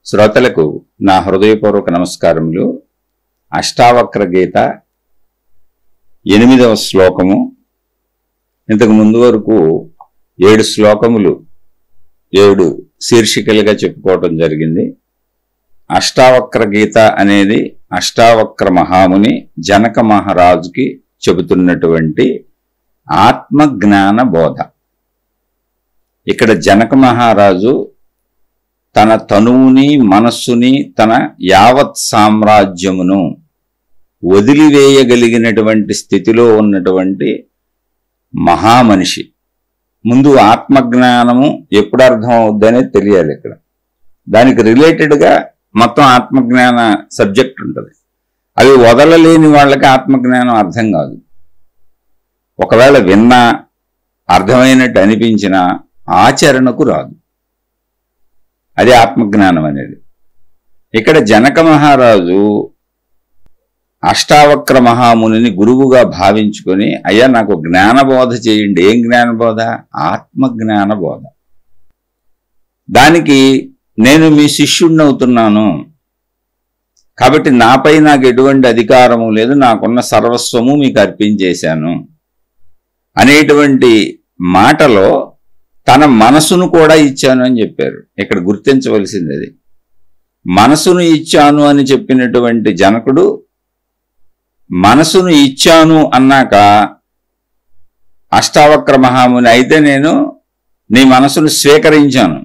శ్రోతలకు నా హృదయపూర్వక నమస్కారములు. అష్టావక్ర గీత 8వ శ్లోకము. ఇంతకు ముందు వరకు 7 శ్లోకములు 7 శీర్షికలుగా చెప్పుకోవటం జరిగింది. అష్టావక్ర గీత అనేది అష్టావక్ర మహాముని జనక మహారాజుకి చెబుతున్నటువంటి ఆత్మజ్ఞాన బోధ. ఇక్కడ జనక మహారాజు తన తనువుని మనస్సుని తన యావత్ సామ్రాజ్యమును వదిలివేయగలిగినటువంటి స్థితిలో ఉన్నటువంటి మహామనిషి. ముందు ఆత్మజ్ఞానము ఎప్పుడు అర్థం అవుద్దనేది తెలియాలి. ఇక్కడ దానికి రిలేటెడ్గా మొత్తం ఆత్మజ్ఞాన సబ్జెక్ట్ ఉంటుంది. అవి వదలలేని వాళ్ళకి ఆత్మజ్ఞానం అర్థం కాదు. ఒకవేళ విన్నా అర్థమైనట్టు అనిపించినా ఆచరణకు రాదు. అదే ఆత్మజ్ఞానం అనేది. ఇక్కడ జనక మహారాజు అష్టావక్ర మహామునిని గురువుగా భావించుకొని, అయ్యా నాకు జ్ఞానబోధ చేయండి. ఏం జ్ఞానబోధ? ఆత్మజ్ఞాన బోధ. దానికి నేను మీ శిష్యుడిని అవుతున్నాను కాబట్టి నాపై నాకు ఎటువంటి అధికారము లేదు, నాకున్న సర్వస్వము మీకు అర్పించేశాను అనేటువంటి మాటలో తన మనసును కూడా ఇచ్చాను అని చెప్పారు. ఇక్కడ గుర్తించవలసింది అది. మనసును ఇచ్చాను అని చెప్పినటువంటి జనకుడు మనసును ఇచ్చాను అన్నాక అష్టావక్ర మహాముని అయితే నేను నీ మనసును స్వీకరించాను,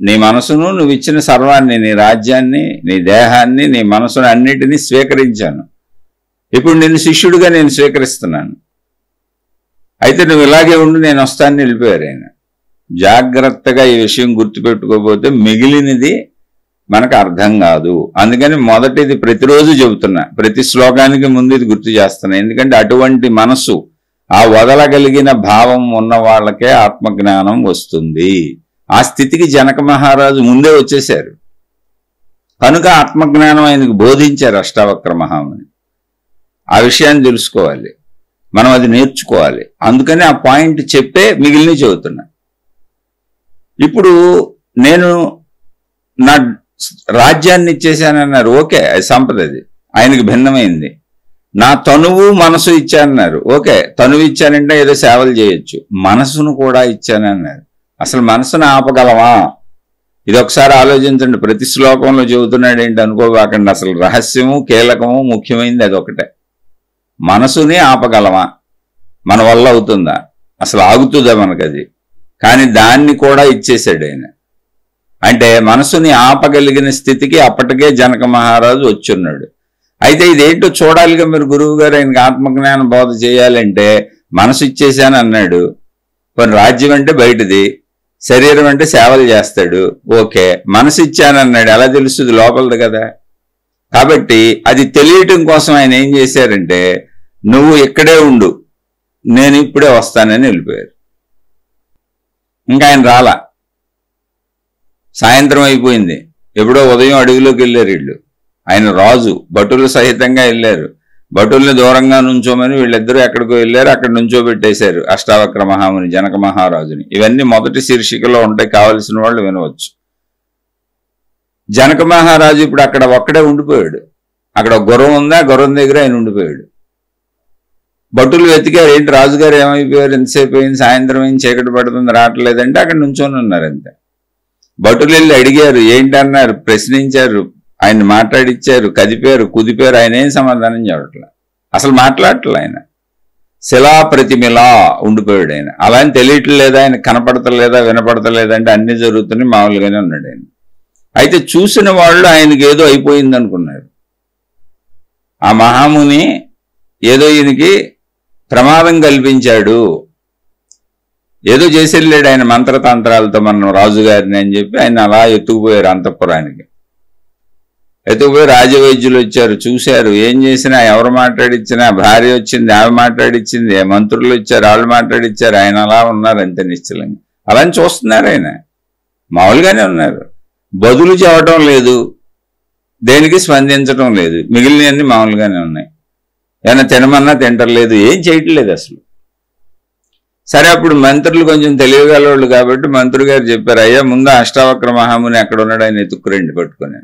నీ మనసును నువ్వు ఇచ్చిన సర్వాన్ని, నీ రాజ్యాన్ని, నీ దేహాన్ని, నీ మనసును అన్నిటినీ స్వీకరించాను. ఇప్పుడు నేను శిష్యుడిగా నేను స్వీకరిస్తున్నాను. అయితే నువ్వు ఇలాగే ఉండి నేను వస్తానని వెళ్ళిపోయారు ఆయన. జాగ్రత్తగా ఈ విషయం గుర్తుపెట్టుకోకపోతే మిగిలినది మనకు అర్థం కాదు. అందుకని మొదటిది ప్రతిరోజు చెబుతున్నా, ప్రతి శ్లోకానికి ముందు ఇది గుర్తు చేస్తున్నా. ఎందుకంటే అటువంటి మనసు, ఆ వదలగలిగిన భావం ఉన్న వాళ్ళకే ఆత్మజ్ఞానం వస్తుంది. ఆ స్థితికి జనక మహారాజు ముందే వచ్చేశారు కనుక ఆత్మజ్ఞానం ఆయనకు బోధించారు అష్టావక్ర మహాముని. ఆ విషయాన్ని తెలుసుకోవాలి, మనం అది నేర్చుకోవాలి. అందుకని ఆ పాయింట్ చెప్పే మిగిలిన చెబుతున్నా. ఇప్పుడు నేను నా రాజ్యాన్ని ఇచ్చేశానన్నారు. ఓకే, అది సంపద, అది ఆయనకు భిన్నమైంది. నా తనువు మనసు ఇచ్చానన్నారు. ఓకే, తనువు ఇచ్చానంటే ఏదో సేవలు చేయొచ్చు. మనసును కూడా ఇచ్చానన్నారు. అసలు మనసును ఆపగలవా? ఇది ఒకసారి ఆలోచించండి. ప్రతి శ్లోకంలో చెబుతున్నాడు ఏంటి అనుకోబాకండి. అసలు రహస్యము, కీలకము, ముఖ్యమైనది అదొకటే. మనసుని ఆపగలవా? మన వల్ల అవుతుందా? అసలు ఆగుతుందా మనకది? కానీ దాన్ని కూడా ఇచ్చేశాడు ఆయన. అంటే మనసుని ఆపగలిగిన స్థితికి అప్పటికే జనక మహారాజు వచ్చున్నాడు. అయితే ఇదేంటో చూడాలిగా మీరు. గురువు గారు ఆయనకి ఆత్మజ్ఞాన బోధ చేయాలంటే మనసు ఇచ్చేశాను అన్నాడు. కొన్ని రాజ్యం అంటే బయటది, శరీరం అంటే సేవలు చేస్తాడు. ఓకే, మనసు ఇచ్చానన్నాడు. ఎలా తెలుస్తుంది? లోపలది కదా. కాబట్టి అది తెలియటం కోసం ఆయన ఏం చేశారంటే, నువ్వు ఇక్కడే ఉండు, నేను ఇప్పుడే వస్తానని వెళ్ళిపోయారు. ఇంకా ఆయన రాలా. సాయంత్రం అయిపోయింది. ఎప్పుడో ఉదయం అడవిలోకి వెళ్ళారు వీళ్ళు. ఆయన రాజు, భటులు సహితంగా వెళ్ళారు. భటుల్ని దూరంగా నుంచోమని వీళ్ళిద్దరూ ఎక్కడికో వెళ్ళారు. అక్కడ నుంచోబెట్టేశారు అష్టావక్ర మహాముని జనక మహారాజుని. ఇవన్నీ మొదటి శీర్షికలో ఉంటాయి, కావలసిన వాళ్ళు వినవచ్చు. జనక మహారాజు ఇప్పుడు అక్కడ ఒక్కడే ఉండిపోయాడు. అక్కడ గుర్రం ఉందా, గుర్రం దగ్గర ఆయన ఉండిపోయాడు. భటులు వెతికారు, ఏంటి రాజుగారు ఏమైపోయారు, ఎంతసేపు అయింది, సాయంత్రం అయింది, చీకటి పడుతుంది, రావట్లేదంటే అక్కడ నుంచొని ఉన్నారు అంతే. భటులు వెళ్ళి అడిగారు, ఏంటన్నారు, ప్రశ్నించారు, ఆయన మాట్లాడిచ్చారు, కదిపారు, కుదిపారు. ఆయన ఏం సమాధానం చెప్పట్లే, అసలు మాట్లాడట్లే. ఆయన శిలా ప్రతిమిలా ఉండిపోయాడు. ఆయన అలా అని తెలియట్లేదా, ఆయన కనపడతలేదా, వినపడతలేదంటే అన్ని జరుగుతున్నాయి, మామూలుగానే ఉన్నాడు ఆయన. అయితే చూసిన వాళ్ళు ఆయనకి ఏదో అయిపోయింది అనుకున్నారు. ఆ మహాముని ఏదో ఈయనకి ప్రమాదం కల్పించాడు, ఏదో చేసి వెళ్ళాడు ఆయన మంత్రతంత్రాలతో మన రాజుగారిని అని చెప్పి ఆయన అలా ఎత్తుకుపోయారు అంతఃపురానికి. ఎత్తుకుపోయి రాజవైద్యులు వచ్చారు, చూశారు. ఏం చేసినా, ఎవరు మాట్లాడిచ్చినా, భార్య వచ్చింది ఆమె మాట్లాడిచ్చింది, మంత్రులు వచ్చారు వాళ్ళు మాట్లాడిచ్చారు, ఆయన అలా ఉన్నారు అంతే నిశ్చలంగా. అలా చూస్తున్నారు, ఆయన మామూలుగానే ఉన్నారు. బదులు చెప్పడం లేదు, దేనికి స్పందించడం లేదు, మిగిలినవన్నీ మామూలుగానే ఉన్నాయి. ఏమైనా తినమన్నా తింటలేదు, ఏం చేయట్లేదు అసలు. సరే అప్పుడు మంత్రులు కొంచెం తెలియగలవాళ్ళు కాబట్టి మంత్రి గారు చెప్పారు, అయ్యా ముందు అష్టావక్ర మహాముని ఎక్కడ ఉన్నాడు ఆయన ఎత్తుక్కురండి పట్టుకొని.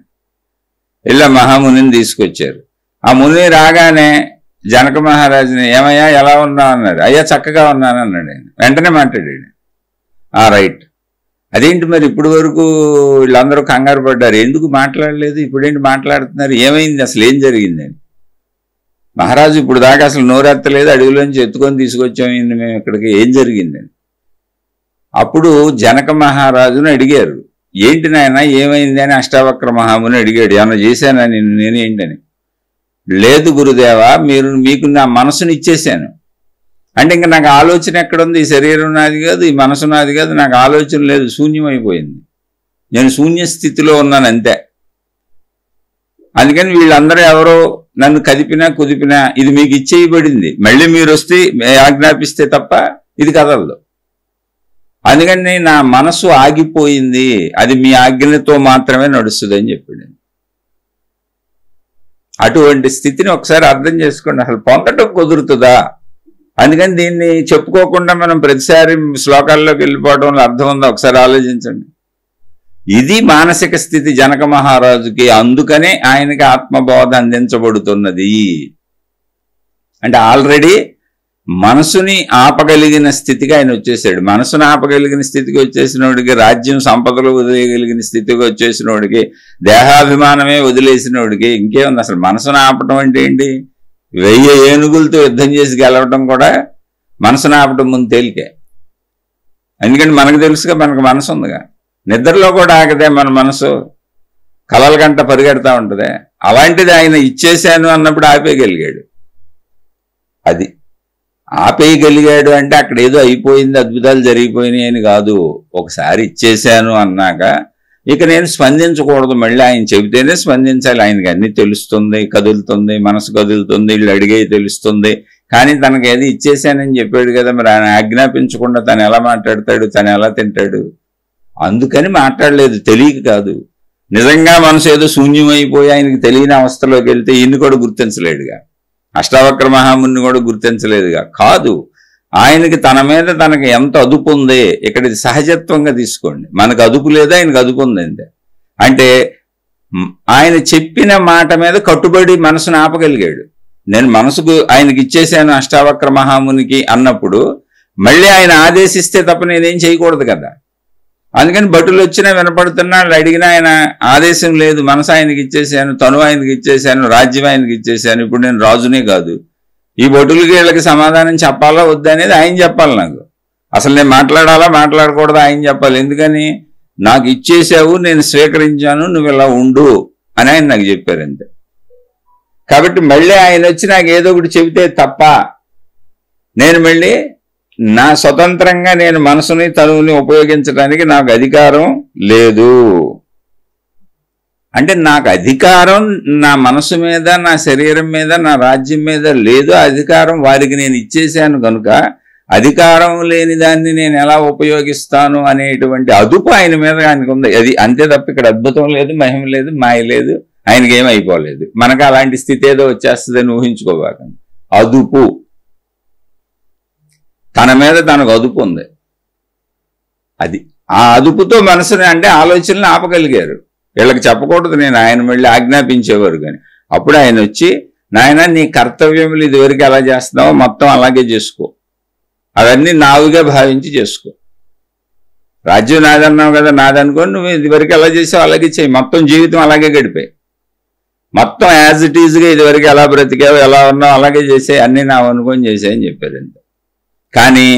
ఇలా మహామునిని తీసుకొచ్చారు. ఆ ముని రాగానే జనక మహారాజుని, ఏమయ్యా ఎలా ఉన్నావు అన్నాడు. అయ్యా చక్కగా ఉన్నాను అన్నాడు ఆయన. వెంటనే మాట్లాడాడు. రైట్, అదేంటి మరి ఇప్పుడు వరకు వీళ్ళందరూ కంగారు పడ్డారు, ఎందుకు మాట్లాడలేదు, ఇప్పుడేంటి మాట్లాడుతున్నారు, ఏమైంది, అసలు ఏం జరిగిందని. మహారాజు ఇప్పుడు దాకా అసలు నోరెత్తలేదు, అడవిలోంచి ఎత్తుకొని తీసుకొచ్చామైంది మేము ఇక్కడికి, ఏం జరిగిందని. అప్పుడు జనక మహారాజును అడిగారు, ఏంటి నాయన ఏమైంది అని అష్టావక్ర మహాముని అడిగాడు. ఏమన్నా చేశానా నేనేంటని. లేదు గురుదేవా, మీకు నా మనసుని ఇచ్చేశాను. అంటే ఇంకా నాకు ఆలోచన ఎక్కడుంది, ఈ శరీరం నాది కాదు, ఈ మనసు నాది కాదు, నాకు ఆలోచన లేదు, శూన్యమైపోయింది, నేను శూన్య స్థితిలో ఉన్నాను అంతే. అందుకని వీళ్ళందరూ ఎవరో నన్ను కదిపినా కుదిపినా ఇది మీకు ఇచ్చేయబడింది, మళ్ళీ మీరు వస్తే ఆజ్ఞాపిస్తే తప్ప ఇది కదలదు. అందుకని నా మనసు ఆగిపోయింది, అది మీ ఆజ్ఞలతో మాత్రమే నడుస్తుంది అని చెప్పాడు. అటువంటి స్థితిని ఒకసారి అర్థం చేసుకోండి, అసలు పొందటం కుదురుతుందా. అందుకని దీన్ని చెప్పుకోకుండా మనం ప్రతిసారి శ్లోకాల్లోకి వెళ్ళిపోవడంలో అర్థం ఉందా ఒకసారి ఆలోచించండి. ఇది మానసిక స్థితి జనక మహారాజుకి, అందుకనే ఆయనకి ఆత్మబోధ అందించబడుతున్నది. అంటే ఆల్రెడీ మనసుని ఆపగలిగిన స్థితికి ఆయన వచ్చేసాడు. మనసును ఆపగలిగిన స్థితికి వచ్చేసినోడికి, రాజ్యం సంపదలు వదిలేయగలిగిన స్థితికి వచ్చేసినోడికి, దేహాభిమానమే వదిలేసినోడికి ఇంకేముంది. అసలు మనసును ఆపటం అంటే ఏంటి? 1000 ఏనుగులతో యుద్ధం చేసి గెలవటం కూడా మనసును ఆపటం ముందు తేలికే. ఎందుకంటే మనకు తెలుసుగా, మనకు మనసు ఉందిగా. నిద్రలో కూడా ఆగదే మన మనసు, కలల గంట పరిగెడతా ఉంటుంది. అలాంటిది ఆయన ఇచ్చేశాను అన్నప్పుడు ఆపేయగలిగాడు. అది ఆపేయగలిగాడు అంటే అక్కడ ఏదో అయిపోయింది, అద్భుతాలు జరిగిపోయినాయి అని కాదు. ఒకసారి ఇచ్చేశాను అన్నాక ఇక నేను స్పందించకూడదు, మళ్ళీ ఆయన చెబితేనే స్పందించాలి. ఆయనకి అన్ని తెలుస్తుంది, కదులుతుంది, మనసు కదులుతుంది, వీళ్ళు అడిగే తెలుస్తుంది. కానీ తనకి ఏది ఇచ్చేశానని చెప్పాడు కదా, మరి ఆయన ఆజ్ఞాపించకుండా తను ఎలా మాట్లాడతాడు, తను ఎలా తింటాడు? అందుకని మాట్లాడలేదు, తెలియక కాదు. నిజంగా మనసు ఏదో శూన్యమైపోయి ఆయనకి తెలియని అవస్థలోకి వెళ్తే ఈయన్ని కూడా గుర్తించలేడుగా, అష్టావక్ర మహాముని కూడా గుర్తించలేదుగా. కాదు, ఆయనకి తన మీద తనకి ఎంత అదుపు ఉంది. ఇక్కడ సహజత్వంగా తీసుకోండి, మనకు అదుపు లేదా, ఆయనకు అదుపు ఉంది అంతే. అంటే ఆయన చెప్పిన మాట మీద కట్టుబడి మనసును ఆపగలిగాడు. నేను మనసుకు ఆయనకి ఇచ్చేసాను అష్టావక్ర మహామునికి అన్నప్పుడు మళ్ళీ ఆయన ఆదేశిస్తే తప్ప నేనేం చేయకూడదు కదా. అందుకని భటులు వచ్చినా వినపడుతున్నా, అడిగినా ఆయన ఆదేశం లేదు, మనసు ఆయనకి ఇచ్చేసాను, తను ఆయనకి ఇచ్చేసాను, రాజ్యం ఆయనకి ఇచ్చేసాను, ఇప్పుడు నేను రాజునే కాదు. ఈ భటులకి వీళ్ళకి సమాధానం చెప్పాలా వద్దా అనేది ఆయన చెప్పాలి. నాకు అసలు నేను మాట్లాడాలా మాట్లాడకూడదా ఆయన చెప్పాలి. ఎందుకని? నాకు ఇచ్చేసావు, నేను స్వీకరించాను, నువ్వు ఇలా ఉండు అని ఆయన నాకు చెప్పారు అంతే. కాబట్టి మళ్ళీ ఆయన వచ్చి నాకు ఏదో ఒకటి చెబితే తప్ప నేను మళ్ళీ నా స్వతంత్రంగా నేను మనసుని తనువుని ఉపయోగించడానికి నాకు అధికారం లేదు. అంటే నాకు అధికారం నా మనసు మీద, నా శరీరం మీద, నా రాజ్యం మీద లేదు. అధికారం వారికి నేను ఇచ్చేశాను కనుక అధికారం లేని దాన్ని నేను ఎలా ఉపయోగిస్తాను అనేటువంటి అదుపు ఆయన మీద ఆయనకు ఉంది. అది అంతే తప్ప ఇక్కడ అద్భుతం లేదు, మహిమ లేదు, మాయ లేదు, ఆయనకి ఏం అయిపోలేదు. మనకు అలాంటి స్థితి ఏదో వచ్చేస్తుందని ఊహించుకోబాకండి. అదుపు, తన మీద తనకు అదుపు ఉంది. అది ఆ అదుపుతో మనసుని అంటే ఆలోచనలు ఆపగలిగారు. వీళ్ళకి చెప్పకూడదు, నేను ఆయన మళ్ళీ ఆజ్ఞాపించేవారు. కానీ అప్పుడు ఆయన వచ్చి, నాయన నీ కర్తవ్యములు ఇదివరకు ఎలా చేస్తున్నావో మొత్తం అలాగే చేసుకో, అవన్నీ నావుగా భావించి చేసుకో. రాజ్యం నాదన్నావు కదా, నాదనుకోని నువ్వు ఇదివరకు ఎలా చేసావు అలాగే చేయి, మొత్తం జీవితం అలాగే గడిపాయి, మొత్తం యాజ్ ఇట్ ఈజ్గా ఇదివరకు ఎలా బ్రతికావో ఎలా ఉన్నావు అలాగే చేసే, అన్నీ నావు అనుకొని చేసాయని చెప్పారు అంతే. కానీ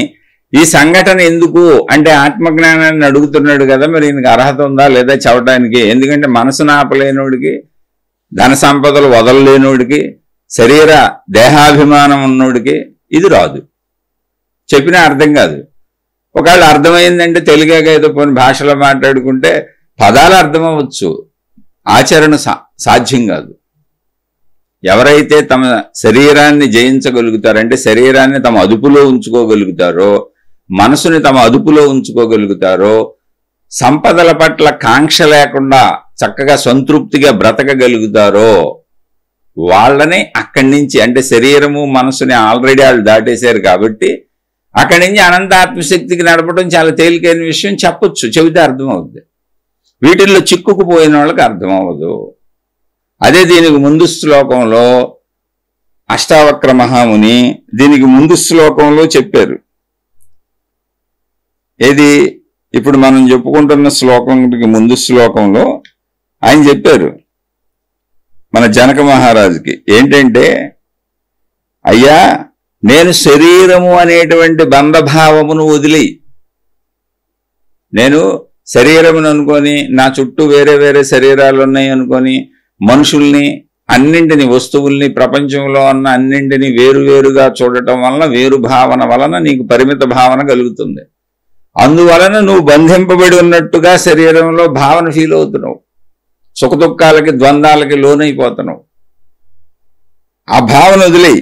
ఈ సంఘటన ఎందుకు అంటే ఆత్మజ్ఞానాన్ని అడుగుతున్నాడు కదా, మరి ఈయనకి అర్హత ఉందా లేదా చెప్పడానికి. ఎందుకంటే మనసును ఆపలేనోడికి, ధన సంపదలు వదలలేనోడికి, శరీర దేహాభిమానం ఉన్నోడికి ఇది రాదు, చెప్పినా అర్థం కాదు. ఒకవేళ అర్థమైందంటే తెలుగుగా ఏదో కొన్ని భాషలో మాట్లాడుకుంటే పదాలు అర్థమవచ్చు, ఆచరణ సాధ్యం కాదు. ఎవరైతే తమ శరీరాన్ని జయించగలుగుతారంటే శరీరాన్ని తమ అదుపులో ఉంచుకోగలుగుతారో, మనసుని తమ అదుపులో ఉంచుకోగలుగుతారో, సంపదల పట్ల కాంక్ష లేకుండా చక్కగా సంతృప్తిగా బ్రతకగలుగుతారో వాళ్ళని అక్కడి నుంచి, అంటే శరీరము మనసుని ఆల్రెడీ వాళ్ళు దాటేశారు కాబట్టి అక్కడి నుంచి అనంత ఆత్మశక్తికి నడపడం చాలా తేలికైన విషయం, చెప్పొచ్చు, చెబితే అర్థమవుద్ది. వీటిల్లో చిక్కుకుపోయిన వాళ్ళకి అర్థమవ్వదు. అదే దీనికి ముందు శ్లోకంలో అష్టావక్ర మహాముని దీనికి ముందు శ్లోకంలో చెప్పారు. ఏది ఇప్పుడు మనం చెప్పుకుంటున్న శ్లోకంకి ముందు శ్లోకంలో ఆయన చెప్పారు మన జనక మహారాజుకి ఏంటంటే, అయ్యా నేను శరీరము అనేటువంటి బంధభావమును వదిలి, నేను శరీరమును అనుకొని నా చుట్టూ వేరే వేరే శరీరాలు ఉన్నాయి అనుకొని మనుషుల్ని అన్నింటినీ వస్తువుల్ని ప్రపంచంలో ఉన్న అన్నింటినీ వేరువేరుగా చూడటం వలన వేరు భావన వలన నీకు పరిమిత భావన కలుగుతుంది. అందువలన నువ్వు బంధింపబడి ఉన్నట్టుగా శరీరంలో భావన ఫీల్ అవుతున్నావు, సుఖదుఖాలకి ద్వంద్వాలకి లోనైపోతున్నావు. ఆ భావన వదిలేయి.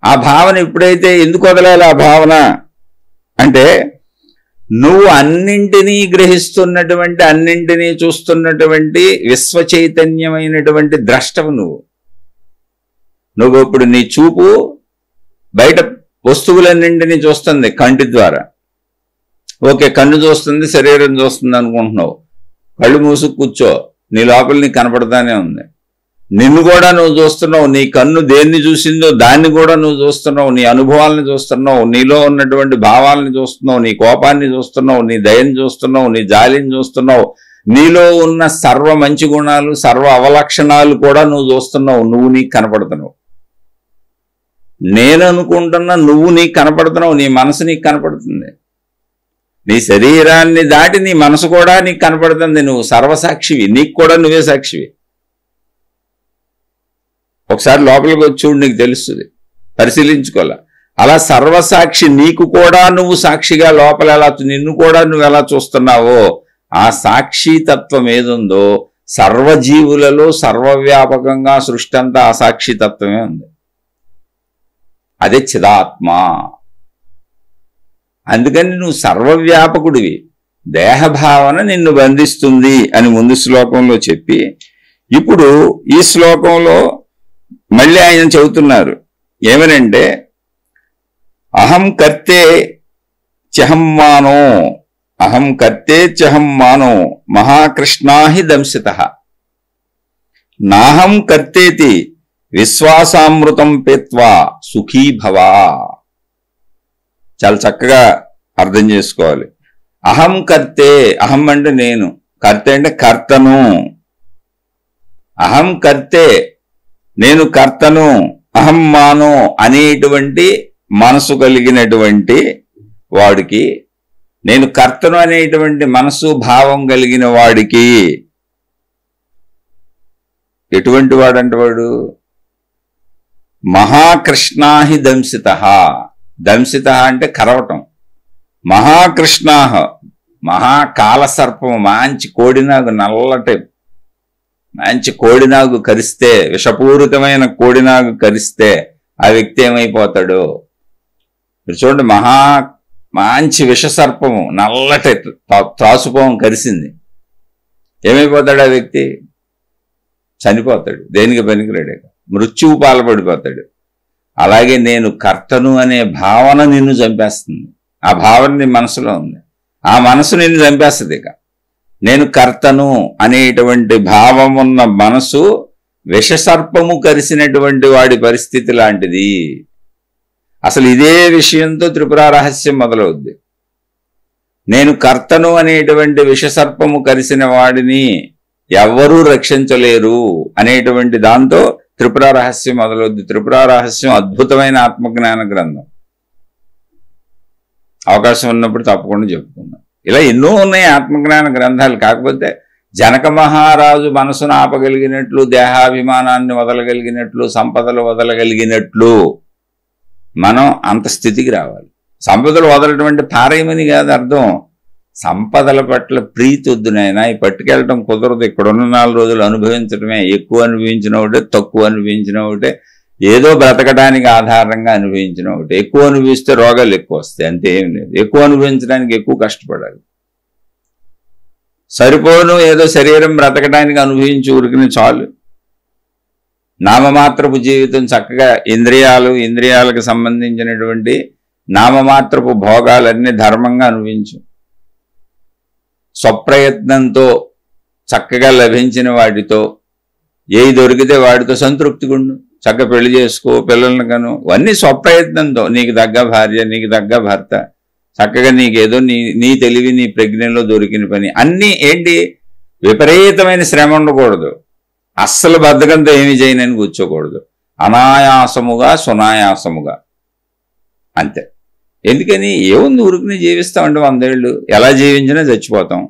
ఆ భావన ఎప్పుడైతే ఎందుకు వదలాలి ఆ భావన అంటే, నువ్వు అన్నింటినీ గ్రహిస్తున్నటువంటి అన్నింటినీ చూస్తున్నటువంటి విశ్వ చైతన్యమైనటువంటి ద్రష్టవు. నువ్వు ఇప్పుడు నీ చూపు బయట వస్తువులన్నింటినీ చూస్తుంది కంటి ద్వారా. ఓకే, కన్ను చూస్తుంది, శరీరం చూస్తుంది అనుకుంటున్నావు. కళ్ళు మూసుకు కూర్చో, నీ లోపల నీకు కనపడతానే ఉంది. నిన్ను కూడా నువ్వు చూస్తున్నావు, నీ కన్ను దేన్ని చూసిందో దాన్ని కూడా నువ్వు చూస్తున్నావు, నీ అనుభవాలను చూస్తున్నావు, నీలో ఉన్నటువంటి భావాలను చూస్తున్నావు, నీ కోపాన్ని చూస్తున్నావు, నీ దయని చూస్తున్నావు, నీ జాలిని చూస్తున్నావు, నీలో ఉన్న సర్వ మంచి గుణాలు సర్వ అవలక్షణాలు కూడా నువ్వు చూస్తున్నావు. నువ్వు నీకు కనపడుతున్నావు. నేను అనుకుంటున్నా నువ్వు నీకు కనపడుతున్నావు, నీ మనసు నీకు కనపడుతుంది. నీ శరీరాన్ని దాటి నీ మనసు కూడా నీకు కనపడుతుంది. నువ్వు సర్వసాక్షివి, నీకు కూడా నువ్వే సాక్షివి. ఒకసారి లోపలికి వచ్చి చూడు, నీకు తెలుస్తుంది, పరిశీలించుకోవాలి. అలా సర్వసాక్షి నీకు కూడా నువ్వు సాక్షిగా లోపల ఎలా నిన్ను కూడా నువ్వు ఎలా చూస్తున్నావో ఆ సాక్షితత్వం ఏదుందో సర్వజీవులలో సర్వవ్యాపకంగా సృష్టి అంతా ఆ సాక్షితత్వమే ఉంది. అదే చిదాత్మ. అందుకని నువ్వు సర్వవ్యాపకుడివి, దేహభావన నిన్ను బంధిస్తుంది అని ముందు శ్లోకంలో చెప్పి, ఇప్పుడు ఈ శ్లోకంలో మళ్ళీ ఆయన చెబుతున్నారు ఏమనంటే, అహం కర్తే చహం మానో, అహం కర్తే చహం మానో మహాకృష్ణాహి దంసితః నాహం కర్తేతి విశ్వాసామృతం పీత్వా సుఖీ భవ. చాలా చక్కగా అర్థం చేసుకోవాలి. అహం కర్తే, అహం అంటే నేను, కర్తే అంటే కర్తను. అహం కర్తే, నేను కర్తను, అహం మానో అనేటువంటి మనసు కలిగినటువంటి వాడికి, నేను కర్తను అనేటువంటి మనసు భావం కలిగిన వాడికి, ఎటువంటి వాడంటే వాడు మహాకృష్ణాహి దంసితః. దంసితః అంటే కరవటం. మహాకృష్ణాహ, మహాకాలసర్పము, మంచి కోడినాగు, నల్లటి మంచి కోడినాగు కరిస్తే, విషపూరితమైన కోడినాగు కరిస్తే ఆ వ్యక్తి ఏమైపోతాడు? మీరు చూడండి, మంచి విషసర్పము, నల్లటి త్రాసుపాము కరిసింది, ఏమైపోతాడు ఆ వ్యక్తి? చనిపోతాడు, దేనికి పనికిరాడు, మృత్యువు పాల్పడిపోతాడు. అలాగే నేను కర్తను అనే భావన నిన్ను చంపేస్తుంది. ఆ భావన నీ మనసులో ఉంది, ఆ మనసు నిన్ను చంపేస్తుంది. ఇక నేను కర్తను అనేటువంటి భావం ఉన్న మనసు విషసర్పము కరిసినటువంటి వాడి పరిస్థితి లాంటిది. అసలు ఇదే విషయంతో త్రిపుర రహస్యం మొదలవుద్ది. నేను కర్తను అనేటువంటి విషసర్పము కరిసిన వాడిని ఎవ్వరూ రక్షించలేరు అనేటువంటి దాంతో త్రిపుర రహస్యం మొదలవుద్ది. త్రిపుర రహస్యం అద్భుతమైన ఆత్మజ్ఞాన గ్రంథం. అవకాశం ఉన్నప్పుడు తప్పకుండా చెప్పుకుందాం. ఇలా ఎన్నో ఉన్నాయి ఆత్మజ్ఞాన గ్రంథాలు. కాకపోతే జనక మహారాజు మనసును ఆపగలిగినట్లు, దేహాభిమానాన్ని వదలగలిగినట్లు, సంపదలు వదలగలిగినట్లు మనం అంత స్థితికి రావాలి. సంపదలు వదలటం అంటే పారేయమని కాదు అర్థం. సంపదల పట్ల ప్రీతి వద్దు నాయన, ఈ పట్టుకెళ్ళటం కుదరదు. ఇక్కడ ఉన్న 4 రోజులు అనుభవించడమే. ఎక్కువ అనుభవించిన ఒకటే, తక్కువ అనుభవించిన ఒకటే, ఏదో బ్రతకడానికి ఆధారంగా అనుభవించిన ఒకటి. ఎక్కువ అనుభవిస్తే రోగాలు ఎక్కువ వస్తాయి, అంతే, ఏం లేదు. ఎక్కువ అనుభవించడానికి ఎక్కువ కష్టపడాలి. సరిపోను ఏదో శరీరం బ్రతకడానికి అనుభవించి ఊరికిన చాలు. నామమాత్రపు జీవితం చక్కగా ఇంద్రియాలకు సంబంధించినటువంటి నామమాత్రపు భోగాలన్నీ ధర్మంగా అనుభవించు. స్వప్రయత్నంతో చక్కగా లభించిన వాటితో ఏవి దొరికితే వాటితో సంతృప్తిగుండు. చక్కగా పెళ్లి చేసుకో, పిల్లలను కను. అన్నీ స్వప్రయత్నంతో నీకు తగ్గ భార్య, నీకు తగ్గ భర్త, చక్కగా నీకేదో నీ తెలివి, నీ ప్రజ్ఞలో దొరికిన పని అన్నీ ఏంటి, విపరీతమైన శ్రమ ఉండకూడదు. అస్సలు బద్ధకంతో ఏమి చేయనని కూర్చోకూడదు. అనాయాసముగా సునాయాసముగా అంతే. ఎందుకని ఏముంది, ఊరికనే జీవిస్తామంటే 100 ఏళ్ళు. ఎలా జీవించినా చచ్చిపోతాం,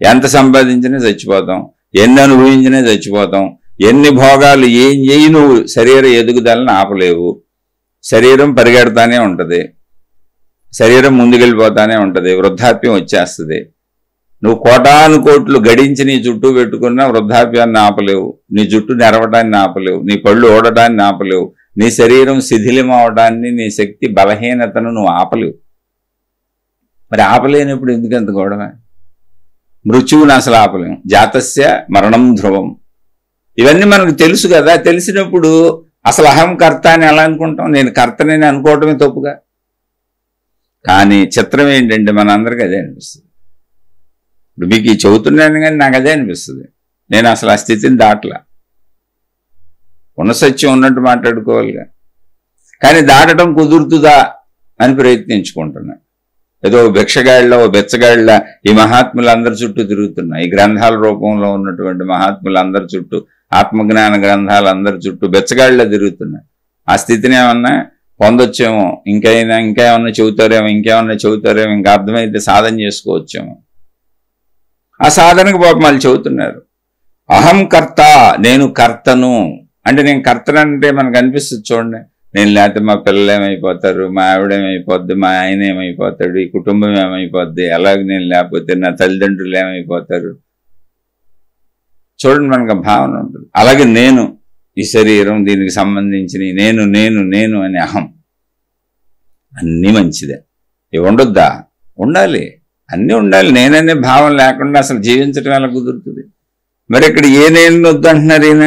ఎంత సంపాదించినా చచ్చిపోతాం, ఎన్ని అనుభవించినా చచ్చిపోతాం. ఎన్ని భోగాలు ఏం చేయి నువ్వు శరీర ఎదుగుదలని ఆపలేవు. శరీరం పరిగెడతానే ఉంటుంది, శరీరం ముందుకెళ్ళిపోతానే ఉంటుంది, వృద్ధాప్యం వచ్చేస్తుంది. నువ్వు కోటాను కోట్లు గడించి నీ చుట్టూ పెట్టుకున్న వృద్ధాప్యాన్ని ఆపలేవు, నీ జుట్టు నెరవడాన్ని ఆపలేవు, నీ పళ్ళు ఓడటాన్ని ఆపలేవు, నీ శరీరం శిథిలం అవడాన్ని, నీ శక్తి బలహీనతను నువ్వు ఆపలేవు. మరి ఆపలేనప్పుడు ఎందుకంత గొడవ? మృత్యువుని అసలు ఆపలేము. జాతస్య మరణం ధ్రువం. ఇవన్నీ మనకు తెలుసు కదా. తెలిసినప్పుడు అసలు అహం కర్త అని ఎలా అనుకుంటాం? నేను కర్తనని అనుకోవటమే తప్పుగా. కానీ చిత్రం ఏంటంటే మనందరికీ అదే అనిపిస్తుంది. ఇప్పుడు మీకు ఈ చెబుతున్నాను కానీ నాకు అదే అనిపిస్తుంది. నేను అసలు ఆ స్థితిని దాటలా. ఉన్న సత్యం ఉన్నట్టు మాట్లాడుకోవాలిగా. కానీ దాటడం కుదురుతుందా అని ప్రయత్నించుకుంటున్నా. ఏదో భిక్షగాళ్ళ ఓ బెచ్చగాళ్ళ ఈ మహాత్ములందరి చుట్టూ తిరుగుతున్నా. ఈ గ్రంథాల రూపంలో ఉన్నటువంటి మహాత్ములందరి చుట్టూ, ఆత్మజ్ఞాన గ్రంథాలందరి చుట్టూ బెచ్చగాళ్ళ తిరుగుతున్నా. ఆ స్థితిని ఏమన్నా పొందొచ్చేమో, ఇంకా ఏమన్నా చెబుతారేమో, ఇంకా అర్థమైతే సాధన చేసుకోవచ్చేమో. ఆ సాధనకు పాపం వాళ్ళు చెబుతున్నారు. అహం కర్త, నేను కర్తను అంటే, నేను కర్తనంటే మనకు అనిపిస్తుంది చూడండి. నేను లేకపోతే మా పిల్లలు ఏమైపోతారు, మా ఆవిడ ఏమైపోద్ది, మా ఆయన ఏమైపోతాడు, ఈ కుటుంబం ఏమైపోద్ది, అలాగే నేను లేకపోతే నా తల్లిదండ్రులు ఏమైపోతారు. చూడండి, మనకు భావన ఉంటుంది. అలాగే నేను, ఈ శరీరం, దీనికి సంబంధించిన నేను నేను నేను అని అహం. అన్నీ మంచిదే. ఇవి ఉండొద్దా? ఉండాలి, అన్నీ ఉండాలి. నేననే భావం లేకుండా అసలు జీవించడం ఎలా కుదురుతుంది? మరి ఇక్కడ ఏ నేను వద్దు అంటున్నారు ఈయన.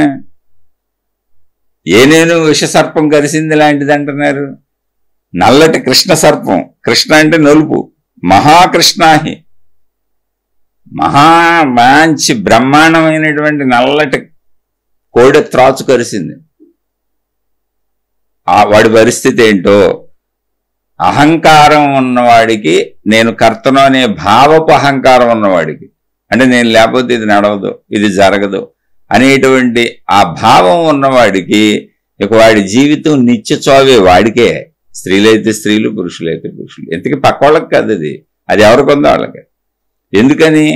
ఏ నేను విషసర్పం కరిసింది లాంటిది అంటున్నారు. నల్లటి కృష్ణ సర్పం, కృష్ణ అంటే నలుపు, మహాకృష్ణాహి, మంచి బ్రహ్మాండమైనటువంటి నల్లటి కోడె త్రాచు కరిసింది. వాడి పరిస్థితి ఏంటో, అహంకారం ఉన్నవాడికి, నేను కర్తను అనే భావపు అహంకారం ఉన్నవాడికి, అంటే నేను లేకపోతే ఇది నడవదు, ఇది జరగదు అనేటువంటి ఆ భావం ఉన్నవాడికి ఇక వాడి జీవితం నిత్య చోవే. వాడికే, స్త్రీలైతే స్త్రీలు, పురుషులైతే పురుషులు. ఎందుకు పక్కోళ్ళకి కాదు, అది ఎవరికొందో వాళ్ళకి. ఎందుకని?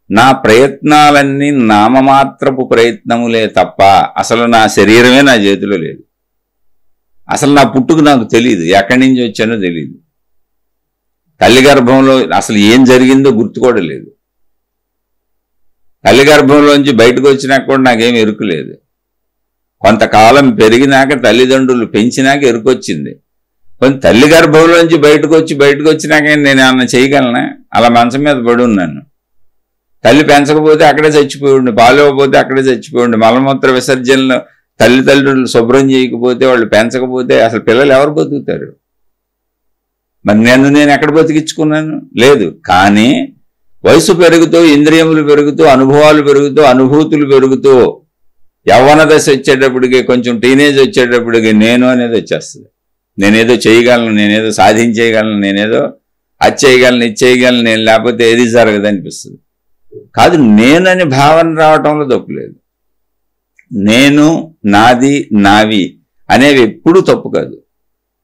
నా ప్రయత్నాలన్నీ నామమాత్రపు ప్రయత్నములే తప్ప అసలు నా శరీరమే నా చేతిలో లేదు. అసలు నా పుట్టుకు నాకు తెలియదు, ఎక్కడి నుంచి వచ్చానో తెలియదు. తల్లి గర్భంలో అసలు ఏం జరిగిందో గుర్తు కూడా లేదు. తల్లి గర్భంలోంచి బయటకు వచ్చినాక కూడా నాకేం ఎరుకులేదు. కొంతకాలం పెరిగినాక తల్లిదండ్రులు పెంచినాక ఎరుకొచ్చింది. కొంత తల్లి గర్భంలోంచి బయటకు వచ్చినాక నేను ఏమన్నా చేయగలనా? అలా మంచం మీద పడి ఉన్నాను. తల్లి పెంచకపోతే అక్కడే చచ్చిపోయిండు, పాలు ఇవ్వకపోతే అక్కడే చచ్చిపోయిండు, మలమూత్ర విసర్జనలు తల్లిదండ్రులు శుభ్రం చేయకపోతే, వాళ్ళు పెంచకపోతే అసలు పిల్లలు ఎవరు బతుకుతారు? మరి నేను ఎక్కడ బతికించుకున్నాను? లేదు. కానీ వయసు పెరుగుతూ, ఇంద్రియములు పెరుగుతూ, అనుభవాలు పెరుగుతూ, అనుభూతులు పెరుగుతూ, యవ్వన దశ వచ్చేటప్పటికి, కొంచెం టీనేజ్ వచ్చేటప్పటికి నేను అనేది వచ్చేస్తుంది. నేనేదో చేయగలను, నేనేదో సాధించేయగలను, నేనేదో అది చేయగలను, ఇది చేయగలను, నేను లేకపోతే ఏది జరగదు అనిపిస్తుంది. కాదు, నేనని భావన రావటంలో తప్పులేదు. నేను, నాది, నావి అనేవి ఎప్పుడూ తప్పు కాదు.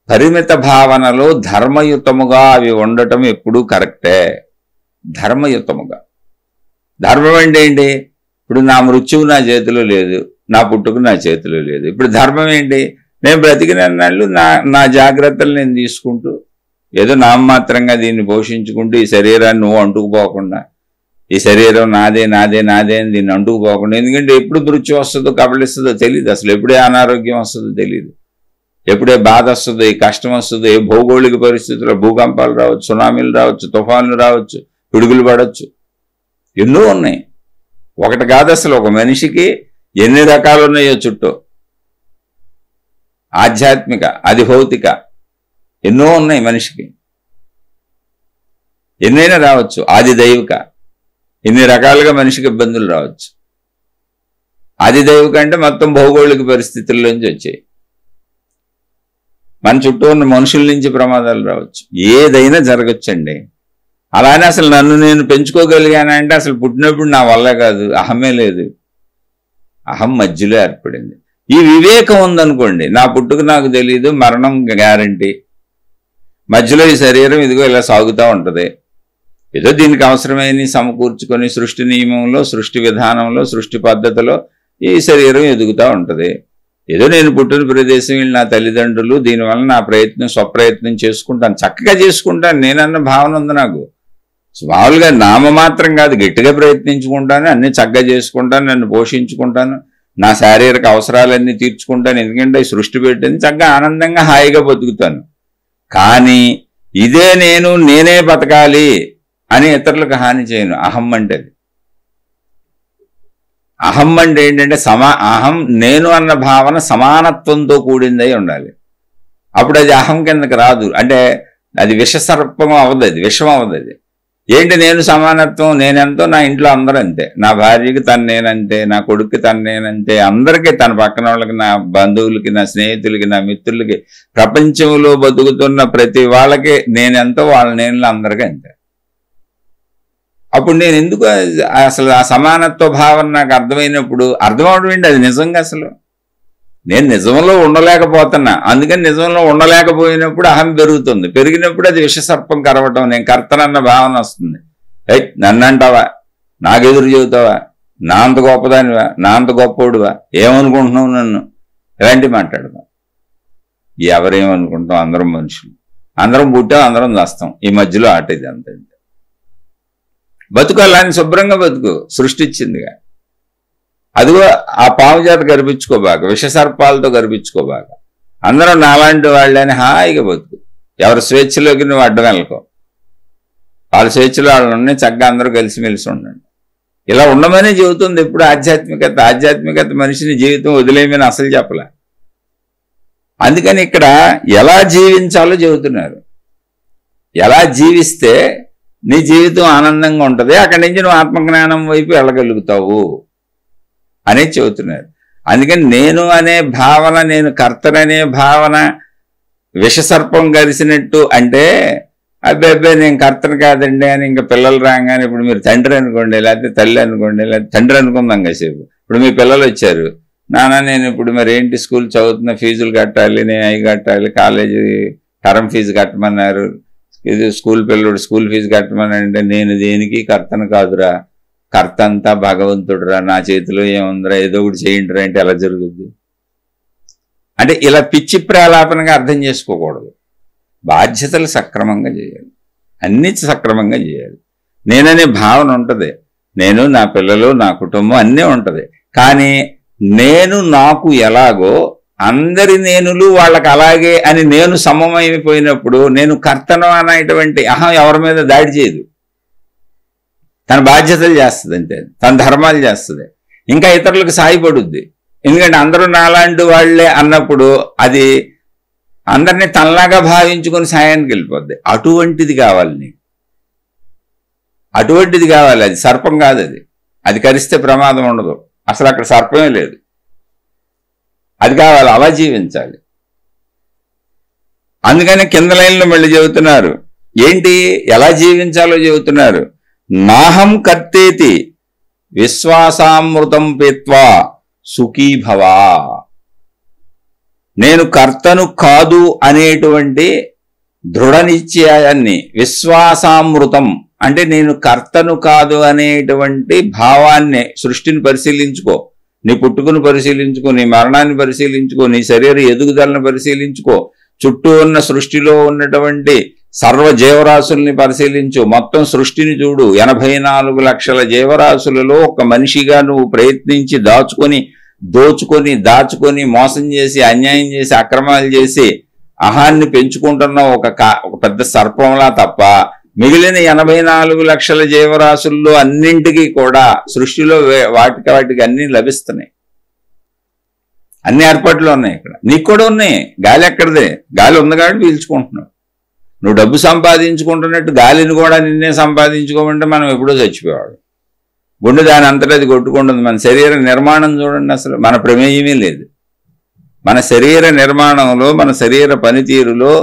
పరిమిత భావనలో ధర్మయుతముగా అవి ఉండటం ఎప్పుడూ కరెక్టే. ధర్మయుతముగా. ధర్మం అంటే ఏంటి? ఇప్పుడు నా మృత్యువు నా చేతిలో లేదు, నా పుట్టుకు నా చేతిలో లేదు. ఇప్పుడు ధర్మం ఏంటి? నేను బ్రతికినన్నాళ్ళు నా జాగ్రత్తలు నేను తీసుకుంటూ, ఏదో నామమాత్రంగా దీన్ని పోషించుకుంటూ, ఈ శరీరాన్ని నువ్వు అంటుకుపోకుండా, ఈ శరీరం నాదే నాదే నాదే అని దీన్ని అంటుకుపోకుండా. ఎందుకంటే ఎప్పుడు మృత్యు వస్తుందో, కబలిస్తుందో తెలియదు. అసలు ఎప్పుడే అనారోగ్యం వస్తుందో తెలియదు, ఎప్పుడే బాధ వస్తుందో, ఈ కష్టం వస్తుందో, ఏ భౌగోళిక పరిస్థితుల్లో భూకంపాలు రావచ్చు, సునామీలు రావచ్చు, తుఫాన్లు రావచ్చు, పిడుగులు పడవచ్చు, ఎన్నో ఉన్నాయి. ఒకటి కాదు, అసలు ఒక మనిషికి ఎన్ని రకాలు ఉన్నాయో చుట్టూ. ఆధ్యాత్మిక, అది భౌతిక, ఎన్నో ఉన్నాయి మనిషికి. ఎన్నైనా రావచ్చు. ఆది దైవిక ఇన్ని రకాలుగా మనిషికి ఇబ్బందులు రావచ్చు. ఆది దైవిక అంటే మొత్తం భౌగోళిక పరిస్థితుల్లోంచి వచ్చాయి. మన చుట్టూ ఉన్న మనుషుల నుంచి ప్రమాదాలు రావచ్చు. ఏదైనా జరగచ్చండి. అలానే అసలు నన్ను నేను పెంచుకోగలిగానంటే అసలు పుట్టినప్పుడు నా వల్ల కాదు, అహమే లేదు. అహం మధ్యలో ఏర్పడింది. ఈ వివేకం ఉందనుకోండి, నా పుట్టుక నాకు తెలియదు, మరణం గ్యారంటీ, మధ్యలో ఈ శరీరం ఇదిగో ఇలా సాగుతూ ఉంటుంది, ఏదో దీనికి అవసరమైన సమకూర్చుకొని సృష్టి నియమంలో, సృష్టి విధానంలో, సృష్టి పద్ధతిలో ఈ శరీరం ఎదుగుతూ ఉంటుంది. ఏదో నేను పుట్టిన ప్రదేశం వీళ్ళు నా తల్లిదండ్రులు, దీనివల్ల నా ప్రయత్నం స్వప్రయత్నం చేసుకుంటాను, చక్కగా చేసుకుంటాను నేనన్న భావన ఉంది నాకు. మామూలుగా నామమాత్రం కాదు, గట్టిగా ప్రయత్నించుకుంటాను, అన్ని చక్కగా చేసుకుంటాను, నన్ను పోషించుకుంటాను, నా శారీరక అవసరాలన్నీ తీర్చుకుంటాను. ఎందుకంటే సృష్టి పెట్టింది, చక్కగా ఆనందంగా హాయిగా బతుకుతాను. కానీ ఇదే నేను, నేనే బతకాలి అని ఇతరులకు హాని చేయను. అహం అంటే అది. అహం అంటే ఏంటంటే అహం నేను అన్న భావన సమానత్వంతో కూడిందై ఉండాలి. అప్పుడు అది అహం కిందకి రాదు. అంటే అది విషసర్పం అవ్వదు, అది విషం అవ్వదు. అది ఏంటి నేను సమానత్వం, నేనెంతో నా ఇంట్లో అందరూ అంతే, నా భార్యకి తను నేనంతే, నా కొడుక్కి తను నేనంతే, అందరికీ, తన పక్కన వాళ్ళకి, నా బంధువులకి, నా స్నేహితులకి, నా మిత్రులకి, ప్రపంచంలో బతుకుతున్న ప్రతి వాళ్ళకి నేనెంతో వాళ్ళ నేను అందరికీ అంతే. అప్పుడు నేను ఎందుకు అసలు ఆ సమానత్వ భావన నాకు అర్థమైనప్పుడు, అర్థమవడం ఏంటి అది నిజంగా అసలు నేను నిజంలో ఉండలేకపోతున్నా, అందుకని నిజంలో ఉండలేకపోయినప్పుడు అహం పెరుగుతుంది. పెరిగినప్పుడు అది విషసర్పం కరవటం, నేను కర్తనన్న భావన వస్తుంది. నన్ను అంటావా, నాకెదురు చెబుతావా, నా అంత గొప్పదానివా, నా అంత గొప్పోడువా, ఏమనుకుంటున్నావు నన్ను, ఇలాంటివి మాట్లాడదాం. ఎవరేమనుకుంటాం, అందరం మనుషులు, అందరం పుట్టాం, అందరం చేస్తాం, ఈ మధ్యలో ఆట ఇది అంతే. బతుకు అలాని శుభ్రంగా బతుకు, సృష్టించిందిగా. అదిగో ఆ పాము చేత గర్పించుకోబాక, విషసర్పాలతో గర్పించుకోబాక, అందరం నాలాంటి వాళ్ళని హాయిగా బతుకు. ఎవరి స్వేచ్ఛలోకి నువ్వు అడ్డం వెళ్ళకో, వాళ్ళ స్వేచ్ఛలో వాళ్ళు ఉన్నాయి, చక్కగా అందరూ కలిసిమెలిసి ఉండండి. ఇలా ఉండమనే చెబుతుంది ఎప్పుడు ఆధ్యాత్మికత. ఆధ్యాత్మికత మనిషిని జీవితం వదిలేయమని అసలు చెప్పలే. అందుకని ఇక్కడ ఎలా జీవించాలో చెబుతున్నారు. ఎలా జీవిస్తే నీ జీవితం ఆనందంగా ఉంటుంది, అక్కడి నుంచి నువ్వు ఆత్మజ్ఞానం వైపు వెళ్ళగలుగుతావు అనేది చెబుతున్నారు. అందుకని నేను అనే భావన, నేను కర్తననే భావన విషసర్పం గరిసినట్టు అంటే, అబ్బాయి నేను కర్తను కాదండి అని ఇంకా పిల్లలు రాగానే, ఇప్పుడు మీరు తండ్రి అనుకోండి, లేకపోతే తల్లి అనుకోండి, లేకపోతే తండ్రి అనుకుందాం కాసేపు, ఇప్పుడు మీ పిల్లలు వచ్చారు, నాన్న నేను ఇప్పుడు మరి ఏంటి స్కూల్ చదువుతున్న, ఫీజులు కట్టాలి, నేను అవి కట్టాలి, కాలేజీ టర్మ్ ఫీజు కట్టమన్నారు, ఇది స్కూల్ పిల్లడు స్కూల్ ఫీజు కట్టమని అంటే, నేను దేనికి కర్తను కాదురా, కర్త అంతా భగవంతుడురా, నా చేతిలో ఏముందిరా, ఏదో ఒకటి చేయండిరా అంటే ఎలా జరుగుద్ది? అంటే ఇలా పిచ్చి ప్రాలాపనగా అర్థం చేసుకోకూడదు. బాధ్యతలు సక్రమంగా చేయాలి, అన్ని సక్రమంగా చేయాలి. నేననే భావన ఉంటుంది, నేను, నా పిల్లలు, నా కుటుంబం అన్నీ ఉంటుంది. కానీ నేను నాకు ఎలాగో అందరి నేనులు వాళ్ళకి అలాగే అని నేను సమమైపోయినప్పుడు నేను కర్తను అనేటువంటి అహం ఎవరి మీద దాడి చేయదు. తన బాధ్యతలు చేస్తుంది అంతే, తన ధర్మాలు చేస్తుంది, ఇంకా ఇతరులకు సాయపడుద్ది. ఎందుకంటే అందరూ నాలాంటి వాళ్లే అన్నప్పుడు అది అందరినీ తనలాగా భావించుకొని సాయానికి వెళ్ళిపోద్ది. అటువంటిది కావాలి నీకు, అటువంటిది కావాలి. అది సర్పం కాదు, అది కరిస్తే ప్రమాదం ఉండదు, అసలు అక్కడ సర్పమే లేదు. అది కావాలి, అలా జీవించాలి. అందుకని కింద లైన్లో మళ్ళీ చెబుతున్నారు, ఏంటి ఎలా జీవించాలో చెబుతున్నారు. నాహం కర్తేతి విశ్వాసామృతం పీత్వా సుఖీభవా. నేను కర్తను కాదు అనేటువంటి దృఢ నిశ్చయాన్ని, విశ్వాసామృతం అంటే నేను కర్తను కాదు అనేటువంటి భావాన్ని, సృష్టిని పరిశీలించుకో, నీ పుట్టుకును పరిశీలించుకో, నీ మరణాన్ని పరిశీలించుకో, నీ శరీర ఎదుగుదలను పరిశీలించుకో, చుట్టూ ఉన్న సృష్టిలో ఉన్నటువంటి సర్వ జీవరాశుల్ని పరిశీలించు, మొత్తం సృష్టిని చూడు. 84 లక్షల జీవరాశులలో ఒక మనిషిగా నువ్వు ప్రయత్నించి దాచుకొని మోసం చేసి, అన్యాయం చేసి, అక్రమాలు చేసి అహాన్ని పెంచుకుంటున్న ఒక పెద్ద సర్పంలా తప్ప మిగిలిన 84 లక్షల జీవరాశుల్లో అన్నింటికీ కూడా సృష్టిలో వాటికి అన్ని లభిస్తున్నాయి, అన్ని ఏర్పాట్లు ఉన్నాయి. ఇక్కడ నీకు కూడా ఉన్నాయి. గాలి ఎక్కడిదే, గాలి ఉంది కాబట్టి పీల్చుకుంటున్నావు. నువ్వు డబ్బు సంపాదించుకుంటున్నట్టు గాలిని కూడా నిన్నే సంపాదించుకోమంటే మనం ఎప్పుడో చచ్చిపోయాడు. గుండె దాని అంతటా అది కొట్టుకుంటుంది. మన శరీర నిర్మాణం చూడండి, అసలు మన ప్రమేయమే లేదు. మన శరీర నిర్మాణంలో, మన శరీర పనితీరులో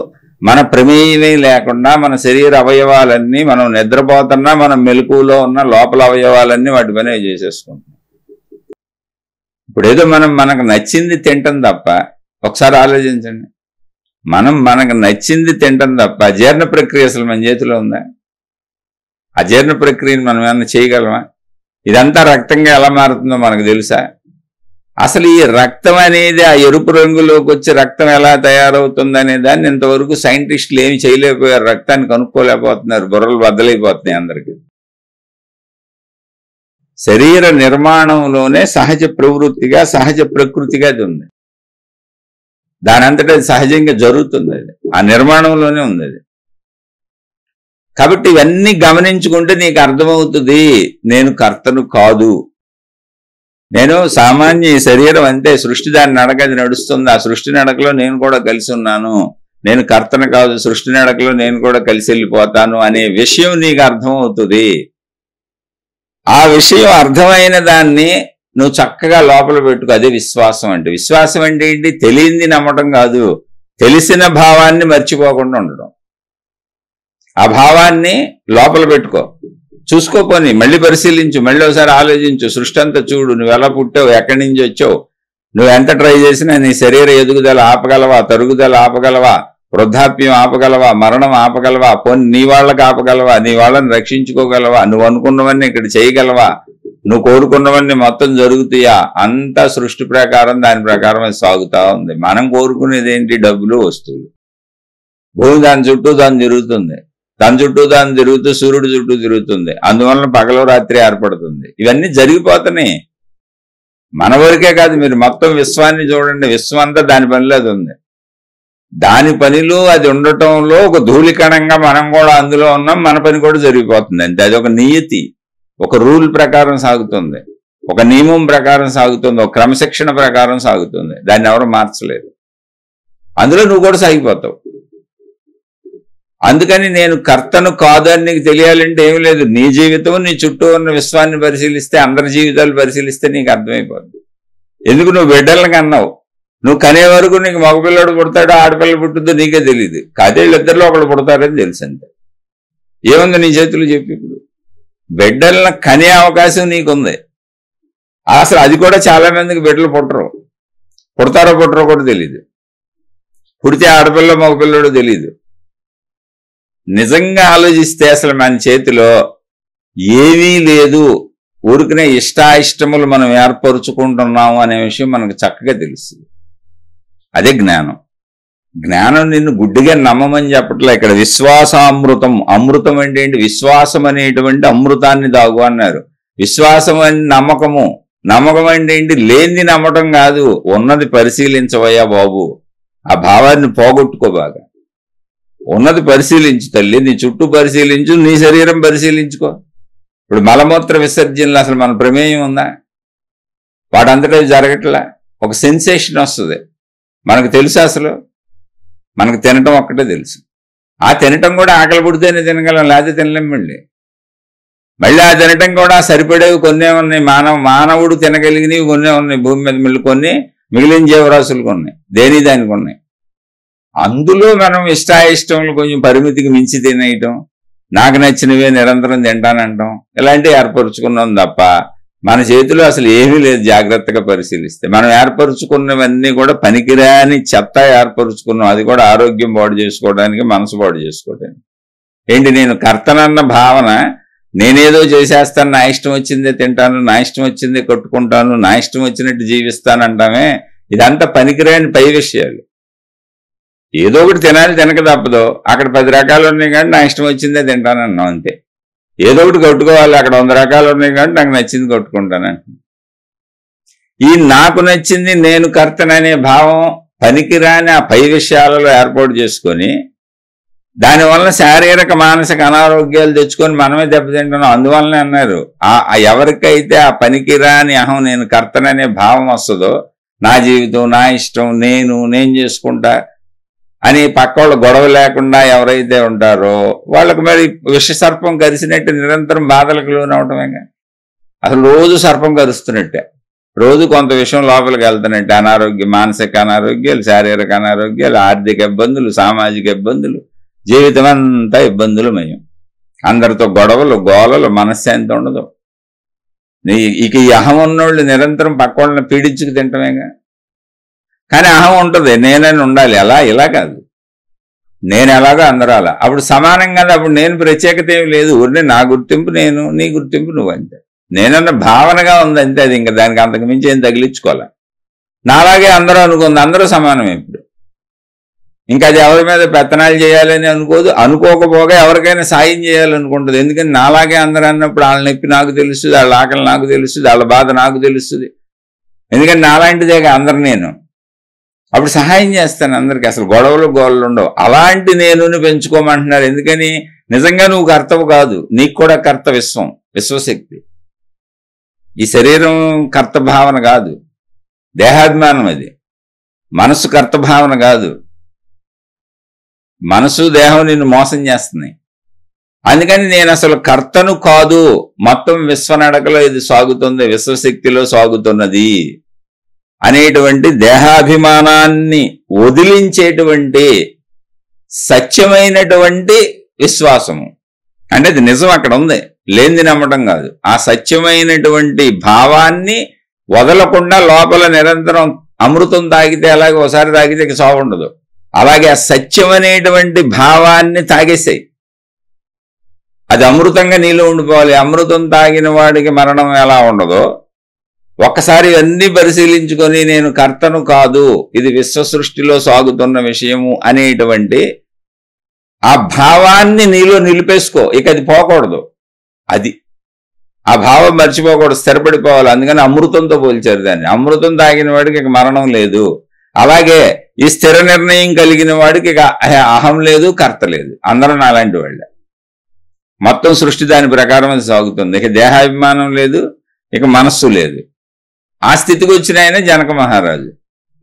మన ప్రమేయమే లేకుండా మన శరీర అవయవాలన్నీ, మనం నిద్రపోతున్నా మనం మెలకువలో ఉన్న లోపల అవయవాలన్నీ వాటి పని చేసేసుకుంటున్నాం. ఇప్పుడు ఏదో మనకు నచ్చింది తింటాం తప్ప, ఒకసారి ఆలోచించండి, మనకు నచ్చింది తింటాం తప్ప జీర్ణ ప్రక్రియ అసలు మన చేతిలో ఉందా? ఆ జీర్ణ ప్రక్రియను మనం ఏమన్నా చేయగలమా? ఇదంతా రక్తంగా ఎలా మారుతుందో మనకు తెలుసా? అసలు ఈ రక్తం అనేది ఆ ఎరుపు రంగులోకి వచ్చి రక్తం ఎలా తయారవుతుందనే దాన్ని ఇంతవరకు సైంటిస్టులు ఏమి చేయలేకపోయారు. రక్తాన్ని కనుక్కోలేకపోతున్నారు. బుర్రలు బద్దలైపోతున్నాయి అందరికీ. శరీర నిర్మాణంలోనే సహజ ప్రవృత్తిగా, సహజ ప్రకృతిగా అది ఉంది. దాని అంతటా అది సహజంగా జరుగుతుంది. అది ఆ నిర్మాణంలోనే ఉంది అది. కాబట్టి ఇవన్నీ గమనించుకుంటే నీకు అర్థమవుతుంది, నేను కర్తను కాదు, నేను సామాన్య శరీరం అంతే, సృష్టి దాని నడక అది నడుస్తుంది, ఆ సృష్టి నడకలో నేను కూడా కలిసి ఉన్నాను, నేను కర్తను కాదు, సృష్టి నడకలో నేను కూడా కలిసి వెళ్ళిపోతాను అనే విషయం నీకు అర్థమవుతుంది. ఆ విషయం అర్థమైన దాన్ని నువ్వు చక్కగా లోపల పెట్టుకో. అదే విశ్వాసం అంటే. విశ్వాసం అంటే ఏంటి? తెలియంది నమ్మటం కాదు, తెలిసిన భావాన్ని మర్చిపోకుండా ఉండడం. ఆ భావాన్ని లోపల పెట్టుకో, చూసుకోపోని, మళ్ళీ పరిశీలించు, మళ్ళీ ఒకసారి ఆలోచించు, సృష్టి అంతా చూడు, నువ్వు ఎలా పుట్టావు, ఎక్కడి నుంచి వచ్చావు, నువ్వు ఎంత ట్రై చేసినా నీ శరీర ఎదుగుదల ఆపగలవా, తరుగుదల ఆపగలవా, వృద్ధాప్యం ఆపగలవా, మరణం ఆపగలవా, పోనీ నీ వాళ్ళకి ఆపగలవా, నీ వాళ్ళని రక్షించుకోగలవా, నువ్వు అనుకున్నవన్నీ ఇక్కడ చేయగలవా, నువ్వు కోరుకున్నవన్నీ మొత్తం జరుగుతాయా? అంతా సృష్టి ప్రకారం దాని ప్రకారం అది సాగుతా ఉంది. మనం కోరుకునేది ఏంటి? డబ్బులు, వస్తువులు. భూమి దాని చుట్టూ దాన్ని తిరుగుతుంది, దాని చుట్టూ దాన్ని తిరుగుతూ సూర్యుడు చుట్టూ తిరుగుతుంది, అందువలన పగలు రాత్రి ఏర్పడుతుంది. ఇవన్నీ జరిగిపోతున్నాయి. మన వరకే కాదు, మీరు మొత్తం విశ్వాన్ని చూడండి, విశ్వం అంతా దాని పనిలో అది ఉంది. దాని పనిలో అది ఉండటంలో ఒక ధూళికణంగా మనం కూడా అందులో ఉన్నాం, మన పని కూడా జరిగిపోతుంది అంతే. అది ఒక నియతి, ఒక రూల్ ప్రకారం సాగుతుంది, ఒక నియమం ప్రకారం సాగుతుంది, ఒక క్రమశిక్షణ ప్రకారం సాగుతుంది. దాన్ని ఎవరు మార్చలేదు. అందులో నువ్వు కూడా సాగిపోతావు. అందుకని నేను కర్తను కాదు అని నీకు తెలియాలంటే ఏమి లేదు, నీ జీవితం, నీ చుట్టూ ఉన్న విశ్వాన్ని పరిశీలిస్తే, అందరి జీవితాలు పరిశీలిస్తే నీకు అర్థమైపోతుంది. ఎందుకు నువ్వు బిడ్డలను కన్నావు, నువ్వు కనే వరకు నీకు మగపిల్లడు పుడతాడో ఆడపిల్ల పుట్టుందో నీకే తెలియదు. కాదేళ్ళిద్దరిలో ఒకళ్ళు పుడతారని తెలుసు అంతే. ఏముంది నీ చేతులు చెప్పి? ఇప్పుడు బిడ్డలను కనే అవకాశం నీకుంది. అసలు అది కూడా చాలా మందికి బిడ్డలు పుడతారో పుట్టరో కూడా తెలియదు. పుడితే ఆడపిల్ల మగపిల్లడో తెలియదు. నిజంగా ఆలోచిస్తే అసలు మన చేతిలో ఏమీ లేదు, ఊరికనే ఇష్టాయిష్టములు మనం ఏర్పరుచుకుంటున్నాము అనే విషయం మనకు చక్కగా తెలుస్తుంది. అదే జ్ఞానం. జ్ఞానం నిన్ను గుడ్డిగా నమ్మమని చెప్పట్లే. ఇక్కడ విశ్వాసామృతం, అమృతం అంటే ఏంటి? విశ్వాసం అనేటువంటి అమృతాన్ని దాగు అన్నారు. విశ్వాసం అని నమ్మకము, నమ్మకం అంటే ఏంటి? లేనిది నమ్మటం కాదు, ఉన్నది పరిశీలించవయ్యా బాబు. ఆ భావాన్ని పోగొట్టుకో, బాగా ఉన్నది పరిశీలించు తల్లి, నీ చుట్టూ పరిశీలించు, నీ శరీరం పరిశీలించుకో. ఇప్పుడు మలమూత్ర విసర్జనలో అసలు మన ప్రమేయం ఉందా? వాటంతటా జరగట్లా. ఒక సెన్సేషన్ వస్తుంది, మనకు తెలుసు. అసలు మనకు తినటం ఒక్కటే తెలుసు. ఆ తినటం కూడా ఆకలి పుడితేనే తినగలం, లేకపోతే తినలేం. మళ్ళీ ఆ తినటం కూడా సరిపడేవి కొన్నే ఉన్నాయి. మానవుడు తినగలిగినవి కొన్నే ఉన్నాయి భూమి మీద, మళ్ళీ కొన్ని మిగిలిన జీవరాశులు కొన్ని, దేని దానికి ఉన్నాయి. అందులో మనం ఇష్టాయిష్టములు కొంచెం పరిమితికి మించి తినేయటం, నాకు నచ్చినవే నిరంతరం తింటానంటాం, ఇలాంటివి ఏర్పరుచుకున్నాం తప్ప మన చేతిలో అసలు ఏమీ లేదు. జాగ్రత్తగా పరిశీలిస్తే మనం ఏర్పరుచుకున్నవన్నీ కూడా పనికిరాని చెత్త ఏర్పరుచుకున్నాం. అది కూడా ఆరోగ్యం పాడు చేసుకోవడానికి, మనసు పాడు చేసుకోవడానికి. ఏంటి? నేను కర్తనన్న భావన, నేనేదో చేసేస్తాను, నా ఇష్టం వచ్చిందే తింటాను, నా ఇష్టం వచ్చిందే కట్టుకుంటాను, నా ఇష్టం వచ్చినట్టు జీవిస్తానంటామే. ఇదంతా పనికిరాని పై విషయాలు. ఏదో ఒకటి తినాలి, తినక తప్పదు. అక్కడ 10 రకాలు ఉన్నాయి కానీ నా ఇష్టం వచ్చిందే తింటానన్నాం అంతే. ఏదో ఒకటి కట్టుకోవాలి, అక్కడ 100 రకాలు ఉన్నాయి కానీ నాకు నచ్చింది కట్టుకుంటానంట. ఈ నాకు నచ్చింది, నేను కర్తననే భావం పనికిరాని ఆ పై విషయాలలో ఏర్పాటు చేసుకొని దానివల్ల శారీరక మానసిక అనారోగ్యాలు తెచ్చుకొని మనమే దెబ్బతింటున్నాం. అందువల్లనే అన్నారు, ఎవరికైతే ఆ పనికిరాని అహం, నేను కర్తననే భావం వస్తుందో, నా జీవితం, నా ఇష్టం, నేను చేసుకుంటా, అని పక్కోళ్ళు గొడవ లేకుండా ఎవరైతే ఉంటారో వాళ్ళకి మరి విషసర్పం కరిసినట్టు నిరంతరం బాధలకు లోనవటమేగా. అసలు రోజు సర్పం కరుస్తున్నట్టే, రోజు కొంత విషయం లోపలికి వెళ్తున్నట్టే. అనారోగ్యం, మానసిక అనారోగ్యాలు, శారీరక అనారోగ్యాలు, ఆర్థిక ఇబ్బందులు, సామాజిక ఇబ్బందులు, జీవితం అంతా ఇబ్బందులమయం. అందరితో గొడవలు, గోలలు, మనశ్శాంతి ఉండదు. ఇక ఈ అహం ఉన్నోళ్ళు నిరంతరం పక్కోళ్ళని పీడించుకు తింటమేగా. కానీ అహం ఉంటుంది, నేనని ఉండాలి. అలా ఇలా కాదు, నేను ఎలాగో అందరూ అలా. అప్పుడు సమానంగా, అప్పుడు నేను ప్రత్యేకత ఏమి లేదు. ఊరినే నా గుర్తింపు నేను, నీ గుర్తింపు నువ్వు, అంతే. నేనన్న భావనగా ఉంది అంతే. అది ఇంకా దానికి అంతకు మించి ఏం తగిలించుకోవాలి. నాలాగే అందరూ అనుకుంది, అందరూ సమానమే. ఇప్పుడు ఇంకా అది ఎవరి మీద పెత్తనాలు చేయాలని అనుకోదు. అనుకోకపోగా ఎవరికైనా సాయం చేయాలనుకుంటుంది. ఎందుకని నాలాగే అందరూ అన్నప్పుడు వాళ్ళ నొప్పి నాకు తెలుస్తుంది, వాళ్ళ ఆకలి నాకు తెలుస్తుంది, వాళ్ళ బాధ నాకు తెలుస్తుంది. ఎందుకంటే నాలాంటిదేగా అందరు నేను. అప్పుడు సహాయం చేస్తాను అందరికి. అసలు గొడవలు గోళ్ళు ఉండవు. అలాంటి నేను పెంచుకోమంటున్నారు. ఎందుకని? నిజంగా నువ్వు కర్తవు కాదు, నీకు కూడా కర్త విశ్వం, విశ్వశక్తి. ఈ శరీరం కర్తభావన కాదు, దేహాభిమానం. అది మనసు కర్తభావన కాదు. మనసు దేహం నిన్ను మోసం చేస్తున్నాయి. అందుకని నేను అసలు కర్తను కాదు, మొత్తం విశ్వనడకలో ఇది సాగుతుంది, విశ్వశక్తిలో సాగుతున్నది అనేటువంటి దేహాభిమానాన్ని వదిలించేటువంటి సత్యమైనటువంటి విశ్వాసము. అంటే అది నిజం అక్కడ ఉంది, లేనిది నమ్మటం కాదు. ఆ సత్యమైనటువంటి భావాన్ని వదలకుండా లోపల నిరంతరం అమృతం తాగితే అలాగే ఒకసారి తాగితే ఇక సాగు ఉండదు. అలాగే ఆ సత్యం అనేటువంటి భావాన్ని తాగేసాయి. అది అమృతంగా నీలో ఉండిపోవాలి. అమృతం తాగిన వాడికి మరణం ఎలా ఉండదో, ఒక్కసారి అన్ని పరిశీలించుకొని నేను కర్తను కాదు, ఇది విశ్వ సృష్టిలో సాగుతున్న విషయము అనేటువంటి ఆ భావాన్ని నీలో నిలిపేసుకో. ఇక అది పోకూడదు. అది ఆ భావం మర్చిపోకూడదు, స్థిరపడిపోవాలి. అందుకని అమృతంతో పోల్చారు దాన్ని. అమృతం తాగిన వాడికి ఇక మరణం లేదు. అలాగే ఈ స్థిర నిర్ణయం కలిగిన వాడికి ఇక అహం లేదు, కర్త లేదు. అందరూ నాలాంటి వాళ్ళే. మొత్తం సృష్టి దాని ప్రకారం అది సాగుతుంది. ఇక దేహాభిమానం లేదు, ఇక మనస్సు లేదు. ఆ స్థితికి వచ్చిన ఆయన జనక మహారాజు.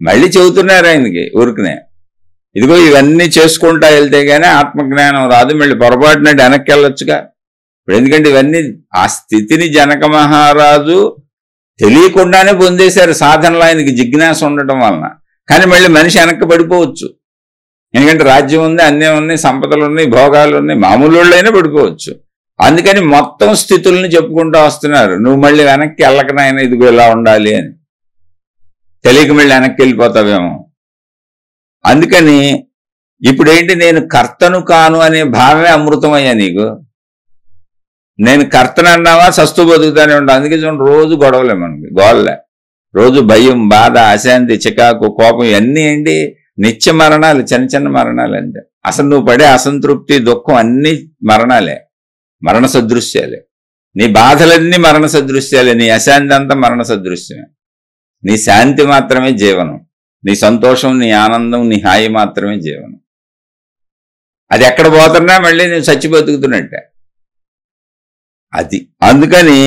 మళ్ళీ చెబుతున్నారు ఆయనకి ఊరికనే, ఇదిగో ఇవన్నీ చేసుకుంటా వెళ్తే గానీ ఆత్మజ్ఞానం రాదు, మళ్ళీ పొరపాటునట్టు వెనక్కి వెళ్ళొచ్చుగా. ఇప్పుడు ఎందుకంటే ఇవన్నీ ఆ స్థితిని జనక మహారాజు తెలియకుండానే పొందేశారు సాధనలో, ఆయనకి జిజ్ఞాస ఉండటం వలన. కానీ మళ్ళీ మనిషి వెనక్కి పడిపోవచ్చు. ఎందుకంటే రాజ్యం ఉంది, అన్నీ ఉన్నాయి, సంపదలు ఉన్నాయి, భోగాలు ఉన్నాయి, మామూలు వాళ్ళైనా పడిపోవచ్చు. అందుకని మొత్తం స్థితుల్ని చెప్పుకుంటూ వస్తున్నారు. నువ్వు మళ్ళీ వెనక్కి వెళ్ళకనైనా ఇదిగో ఇలా ఉండాలి అని. తెలియక మళ్ళీ వెనక్కి వెళ్ళిపోతావేమో. అందుకని ఇప్పుడేంటి, నేను కర్తను కాను అనే భావమే అమృతమయ్యా నీకు. నేను కర్తను అన్నావా సస్తు బతుకుతానే ఉంటావు. అందుకే చూడండి రోజు గొడవలే, మనకి గోళ్ళే. రోజు భయం, బాధ, అశాంతి, చికాకు, కోపం, ఇవన్నీ ఏంటి? నిత్య మరణాలు, చిన్న చిన్న మరణాలు. అంటే అసలు నువ్వు పడే అసంతృప్తి, దుఃఖం అన్ని మరణాలే, మరణ సదృశ్యాలే. నీ బాధలన్నీ మరణ సదృశ్యాలే, నీ అశాంతి అంతా మరణ సదృశ్యమే. నీ శాంతి మాత్రమే జీవనం, నీ సంతోషం, నీ ఆనందం, నీ హాయి మాత్రమే జీవనం. అది ఎక్కడ పోతున్నా మళ్ళీ నువ్వు చచ్చి బతుకుతున్నట్టే. అది అందుకని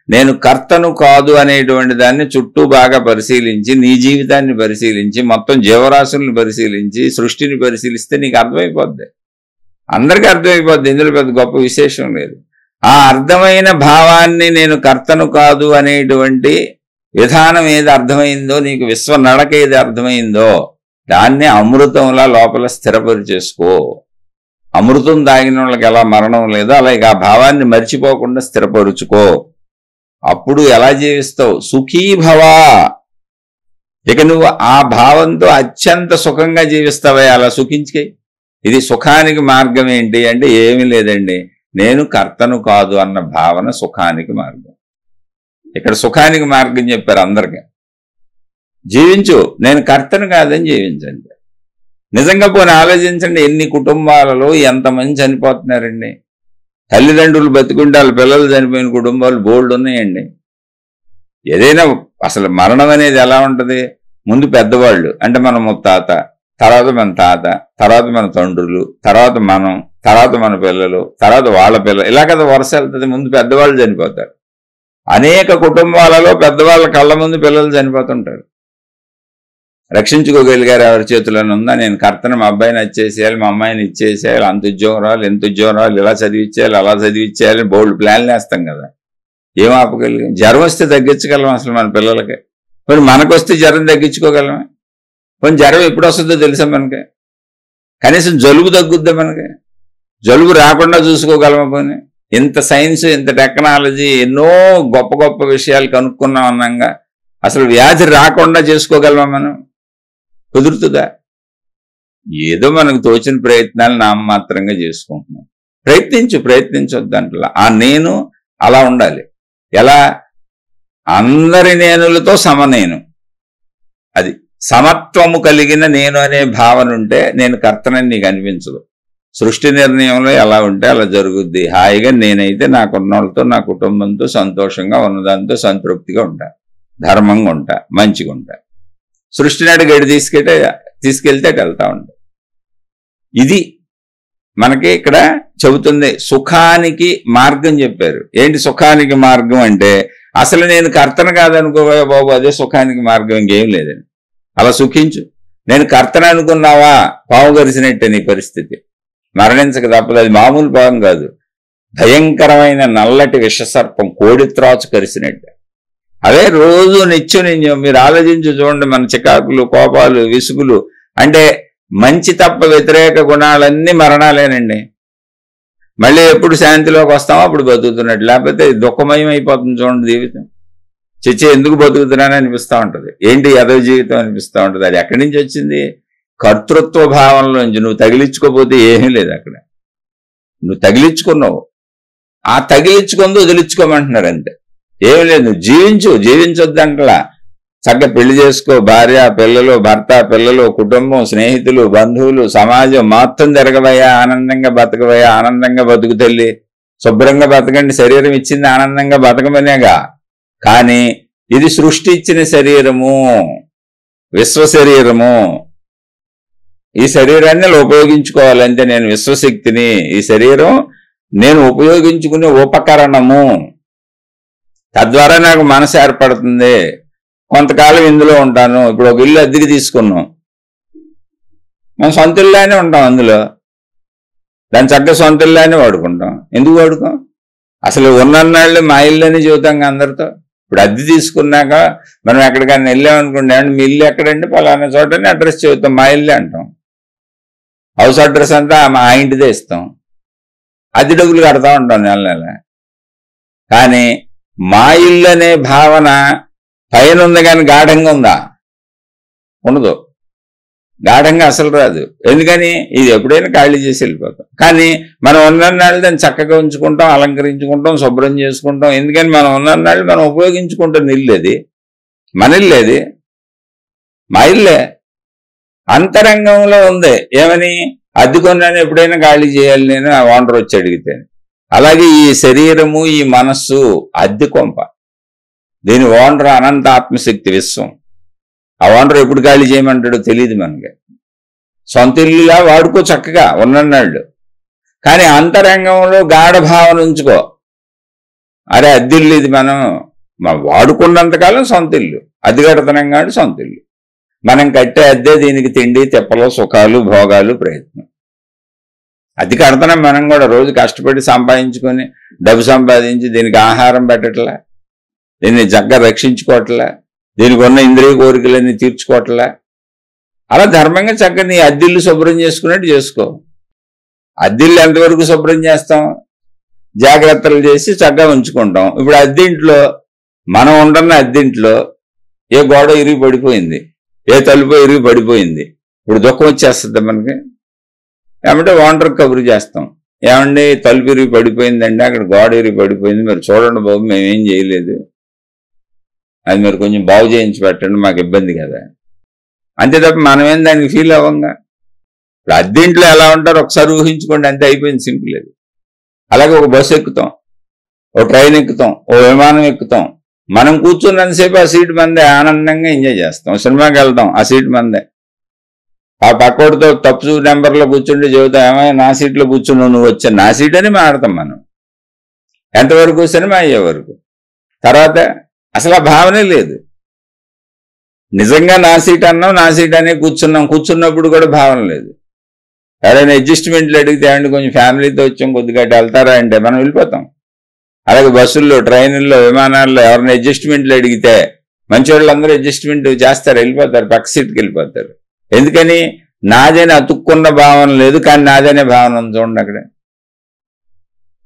నేను కర్తను కాదు అనేటువంటి దాన్ని చుట్టూ బాగా పరిశీలించి, నీ జీవితాన్ని పరిశీలించి, మొత్తం జీవరాశుల్ని పరిశీలించి, సృష్టిని పరిశీలిస్తే నీకు అర్థమైపోద్ది. అందరికీ అర్థమైపోద్ది. ఇందులో పెద్ద గొప్ప విశేషం లేదు. ఆ అర్థమైన భావాన్ని, నేను కర్తను కాదు అనేటువంటి విధానం ఏది అర్థమైందో, నీకు విశ్వ నడక ఏది అర్థమైందో, దాన్ని అమృతంలా లోపల స్థిరపరిచేసుకో. అమృతం తాగిన వాళ్ళకి ఎలా మరణం లేదో అలాగే ఆ భావాన్ని మర్చిపోకుండా స్థిరపరుచుకో. అప్పుడు ఎలా జీవిస్తావు? సుఖీభవా. ఇక నువ్వు ఆ భావంతో అత్యంత సుఖంగా జీవిస్తావే. అలా సుఖించుకే. ఇది సుఖానికి మార్గం ఏంటి అంటే ఏమీ లేదండి, నేను కర్తను కాదు అన్న భావన సుఖానికి మార్గం. ఇక్కడ సుఖానికి మార్గం చెప్పారు అందరికీ. జీవించు, నేను కర్తను కాదని జీవించండి. నిజంగా పోనీ ఆలోచించండి, ఎన్ని కుటుంబాలలో ఎంతమంది చనిపోతున్నారండి. తల్లిదండ్రులు బతికుంటే వాళ్ళ పిల్లలు చనిపోయిన కుటుంబాలు బోల్డ్ ఉన్నాయండి. ఏదైనా అసలు మరణం అనేది ఎలా ఉంటుంది? ముందు పెద్దవాళ్ళు అంటే మన ముత్తాత, తర్వాత మన తాత, తర్వాత మన తండ్రులు, తర్వాత మనం, తర్వాత మన పిల్లలు, తర్వాత వాళ్ళ పిల్లలు, ఇలా కదా వరుస వెళ్తుంది. ముందు పెద్దవాళ్ళు చనిపోతారు. అనేక కుటుంబాలలో పెద్దవాళ్ళ కళ్ళ ముందు పిల్లలు చనిపోతుంటారు. రక్షించుకోగలిగారు ఎవరి చేతిలోనే ఉందా? నేను కర్తను మా అబ్బాయిని ఇచ్చేసేయాలి, మా అమ్మాయిని ఇచ్చేసేయాలి, అంత ఉద్యోగం రావాలి, ఎంత ఉద్యోగం రావాలి, ఇలా చదివించేయాలి, అలా చదివించేయాలి, బోల్డ్ ప్లాన్లు వేస్తాం కదా. ఏం ఆపగలిగాం? జ్వరం వస్తే తగ్గించగలం అసలు మన పిల్లలకి? మరి మనకొస్తే జ్వరం తగ్గించుకోగలమే? కొన్ని జ్వరం ఎప్పుడు వస్తుందో తెలుసా మనకి? కనీసం జలుబు తగ్గుద్దా మనకి? జలుబు రాకుండా చూసుకోగలమా? పోనీ ఇంత సైన్స్, ఇంత టెక్నాలజీ, ఎన్నో గొప్ప గొప్ప విషయాలు కనుక్కున్నాం అన్నాగా అసలు వ్యాధి రాకుండా చేసుకోగలమా మనం? కుదురుతుందా? ఏదో మనకు తోచిన ప్రయత్నాలు నామమాత్రంగా చేసుకుంటున్నాం. ప్రయత్నించొద్దంటలా. ఆ నేను అలా ఉండాలి. ఎలా? అందరి నేనులతో సమనేను. అది సమత్వము కలిగిన నేను అనే భావన ఉంటే నేను కర్తనని నీకు అనిపించదు. సృష్టి నిర్ణయంలో ఎలా ఉంటే అలా జరుగుద్ది. హాయిగా నేనైతే నాకున్నోళ్ళతో, నా కుటుంబంతో సంతోషంగా ఉన్నదాంతో సంతృప్తిగా ఉంటా, ధర్మంగా ఉంటా, మంచిగా ఉంటా. సృష్టి నాటి గడి తీసుకెళ్తే వెళ్తా ఉంటా. ఇది మనకి ఇక్కడ చెబుతుంది. సుఖానికి మార్గం చెప్పారు. ఏంటి సుఖానికి మార్గం అంటే? అసలు నేను కర్తన కాదనుకోవా బాబు, అదే సుఖానికి మార్గం, ఇంకేం లేదని. అలా సుఖించు. నేను కర్తన అనుకున్నావా, పాము గరిసినట్టే నీ పరిస్థితి. మరణించక తప్పదు. అది మామూలు పాము కాదు, భయంకరమైన నల్లటి విషసర్పం, కోడి త్రాచు కరిసినట్టే. అదే రోజు నిత్యం మీరు ఆలోచించి చూడండి. మన చికాకులు, కోపాలు, విసుగులు అంటే మంచి తప్ప వ్యతిరేక గుణాలన్నీ మరణాలేనండి. మళ్ళీ ఎప్పుడు శాంతిలోకి వస్తామో అప్పుడు బతుకుతున్నట్టు, లేకపోతే దుఃఖమయం అయిపోతుంది చూడండి జీవితం. చిచ్చి ఎందుకు బతుకుతున్నానని అనిపిస్తూ ఉంటుంది. ఏంటి ఎదవ జీవితం అనిపిస్తూ ఉంటుంది. అది ఎక్కడి నుంచి వచ్చింది? కర్తృత్వ భావనలోంచి. నువ్వు తగిలించుకోపోతే ఏమీ లేదు అక్కడ. నువ్వు తగిలించుకున్నావు, ఆ తగిలించుకుంది వదిలించుకోమంటున్నారు అంతే. ఏమి లేదు. నువ్వు జీవించొద్దంటలా. చక్కగా పెళ్లి చేసుకో, భార్య, పిల్లలు, భర్త, పిల్లలు, కుటుంబం, స్నేహితులు, బంధువులు, సమాజం మొత్తం తిరగవయ్యా, ఆనందంగా బతకవయ్యా, ఆనందంగా బతుకు తల్లి, శుభ్రంగా బతకండి. శరీరం ఇచ్చింది ఆనందంగా బతకమనేగా. కానీ ఇది సృష్టి ఇచ్చిన శరీరము, విశ్వ శరీరము. ఈ శరీరాన్ని ఉపయోగించుకోవాలంటే నేను విశ్వశక్తిని. ఈ శరీరం నేను ఉపయోగించుకునే ఉపకరణము. తద్వారా నాకు మనసు ఏర్పడుతుంది. కొంతకాలం ఇందులో ఉంటాను. ఇప్పుడు ఒక ఇల్లు అద్దెకి తీసుకున్నాం, మనం సొంత ఇల్లానే ఉంటాం. అందులో దాని చక్కగా సొంత ఇల్లానే వాడుకుంటాం. ఎందుకు వాడుకోం? అసలు ఉన్నన్నాళ్ళు మా ఇల్లు చెబుతాం అందరితో. ఇప్పుడు అద్దె తీసుకున్నాక మనం ఎక్కడికైనా వెళ్ళామనుకోండి, మీ ఇల్లు ఎక్కడంటే పలానా చోటని అడ్రస్ చెబుతాం, మా ఇల్లే అంటాం. హౌస్ అడ్రస్ అంతా మా ఇంటిదే ఇస్తాం. అద్దె డబ్బులు కడతా ఉంటాం నెల నెల. కానీ మా ఇల్లు అనే భావన పైన ఉంది, కానీ గాఢంగా ఉందా? ఉండదు. గాఢంగా అసలు రాదు. ఎందుకని? ఇది ఎప్పుడైనా ఖాళీ చేసి వెళ్ళిపోతాం. కానీ మనం ఉన్నన్నాళ్ళు దాన్ని చక్కగా ఉంచుకుంటాం, అలంకరించుకుంటాం, శుభ్రం చేసుకుంటాం. ఎందుకని? మనం ఉన్నన్నాళ్ళు మనం ఉపయోగించుకుంటాం. ఇల్లేది మన ఇల్లేది, మా ఇల్లే. అంతరంగంలో ఉంది. ఏమని? అద్దెకొన్నాను, ఎప్పుడైనా ఖాళీ చేయాలి నేను, ఆ ఓనర్ వచ్చి అడిగితే. అలాగే ఈ శరీరము, ఈ మనస్సు అద్దె కొంప. దీని ఓనర్ అనంత ఆత్మశక్తి, విశ్వం. ఆ ఓనర్ ఎప్పుడు ఖాళీ చేయమంటాడో తెలియదు మనకి. సొంత ఇల్లులా వాడుకో చక్కగా ఉన్నన్నాళ్ళు. కానీ అంతరంగంలో గాఢ భావన ఉంచుకో. అరే అద్దిల్లు ఇది, మనం వాడుకున్నంతకాలం సొంత ఇల్లు. అద్దె కడతనం కాదు సొంత ఇల్లు. మనం కట్టే అద్దె దీనికి తిండి, తెప్పలు, సుఖాలు, భోగాలు, ప్రయత్నం. అద్దె కడతనం మనం కూడా రోజు కష్టపడి సంపాదించుకొని, డబ్బు సంపాదించి దీనికి ఆహారం పెట్టట్లా, దీన్ని చక్కగా రక్షించుకోవట్లా, దీనికి ఉన్న ఇంద్రియ కోరికలన్నీ తీర్చుకోవట్లా. అలా ధర్మంగా చక్కగా నీ అద్దిల్లు శుభ్రం చేసుకున్నట్టు చేసుకో. అద్దిల్లు ఎంతవరకు శుభ్రం చేస్తాం? జాగ్రత్తలు చేసి చక్కగా ఉంచుకుంటాం. ఇప్పుడు అద్దెంట్లో, మనం ఉంటున్న అద్దెంట్లో ఏ గోడ ఇరిగి పడిపోయింది, ఏ తలుపు ఇరిగి పడిపోయింది, ఇప్పుడు దుఃఖం వచ్చేస్తుంది మనకి. ఏమంటే ఓనర్ కబురు చేస్తాం, ఏమండి తలుపు ఇరిగి పడిపోయిందండి, అక్కడ గోడ ఇరిగి పడిపోయింది, మీరు చూడండి బాబు, మేమేం చేయలేదు, అది మీరు కొంచెం బాగు చేయించి పెట్టండి, మాకు ఇబ్బంది కదా. అంతే తప్ప మనమేం దానికి ఫీల్ అవ్వంగా. ఇప్పుడు అద్దెంట్లో ఎలా ఉంటారో ఒకసారి ఊహించుకోండి, అంతే, అయిపోయింది, సింపుల్. అది అలాగే ఒక బస్సు ఎక్కుతాం, ఓ ట్రైన్ ఎక్కుతాం, ఓ విమానం ఎక్కుతాం. మనం కూర్చున్నంతసేపు ఆ సీట్ మందే, ఆనందంగా ఎంజాయ్ చేస్తాం. సినిమాకి వెళ్తాం, ఆ సీట్ మందే. ఆ పక్కోడితో తప్పు నెంబర్లో కూర్చుంటే చెబుతాం, ఏమైనా నా సీట్లో కూర్చున్నావు, నువ్వు వచ్చా నా సీట్ అని మాట్లాడతాం మనం. ఎంతవరకు? సినిమా అయ్యే వరకు. తర్వాత అసలు ఆ భావనే లేదు. నిజంగా నా సీట్ అన్నాం, నా సీట్ అనే కూర్చున్నాం. కూర్చున్నప్పుడు కూడా భావన లేదు. ఎవరైనా అడ్జస్ట్మెంట్లు అడిగితే అండి కొంచెం ఫ్యామిలీతో వచ్చాం కొద్దిగా వెళ్తారా అంటే మనం వెళ్ళిపోతాం. అలాగే బస్సుల్లో, ట్రైన్ల్లో, విమానాల్లో ఎవరైనా అడ్జస్ట్మెంట్లు అడిగితే మంచి వాళ్ళందరూ అడ్జస్ట్మెంట్ చేస్తారు, వెళ్ళిపోతారు, పక్క సీట్కి వెళ్ళిపోతారు. ఎందుకని? నాదనే అతుక్కున్న భావన లేదు, కానీ నాదనే భావన ఉంది. చూడండి అక్కడ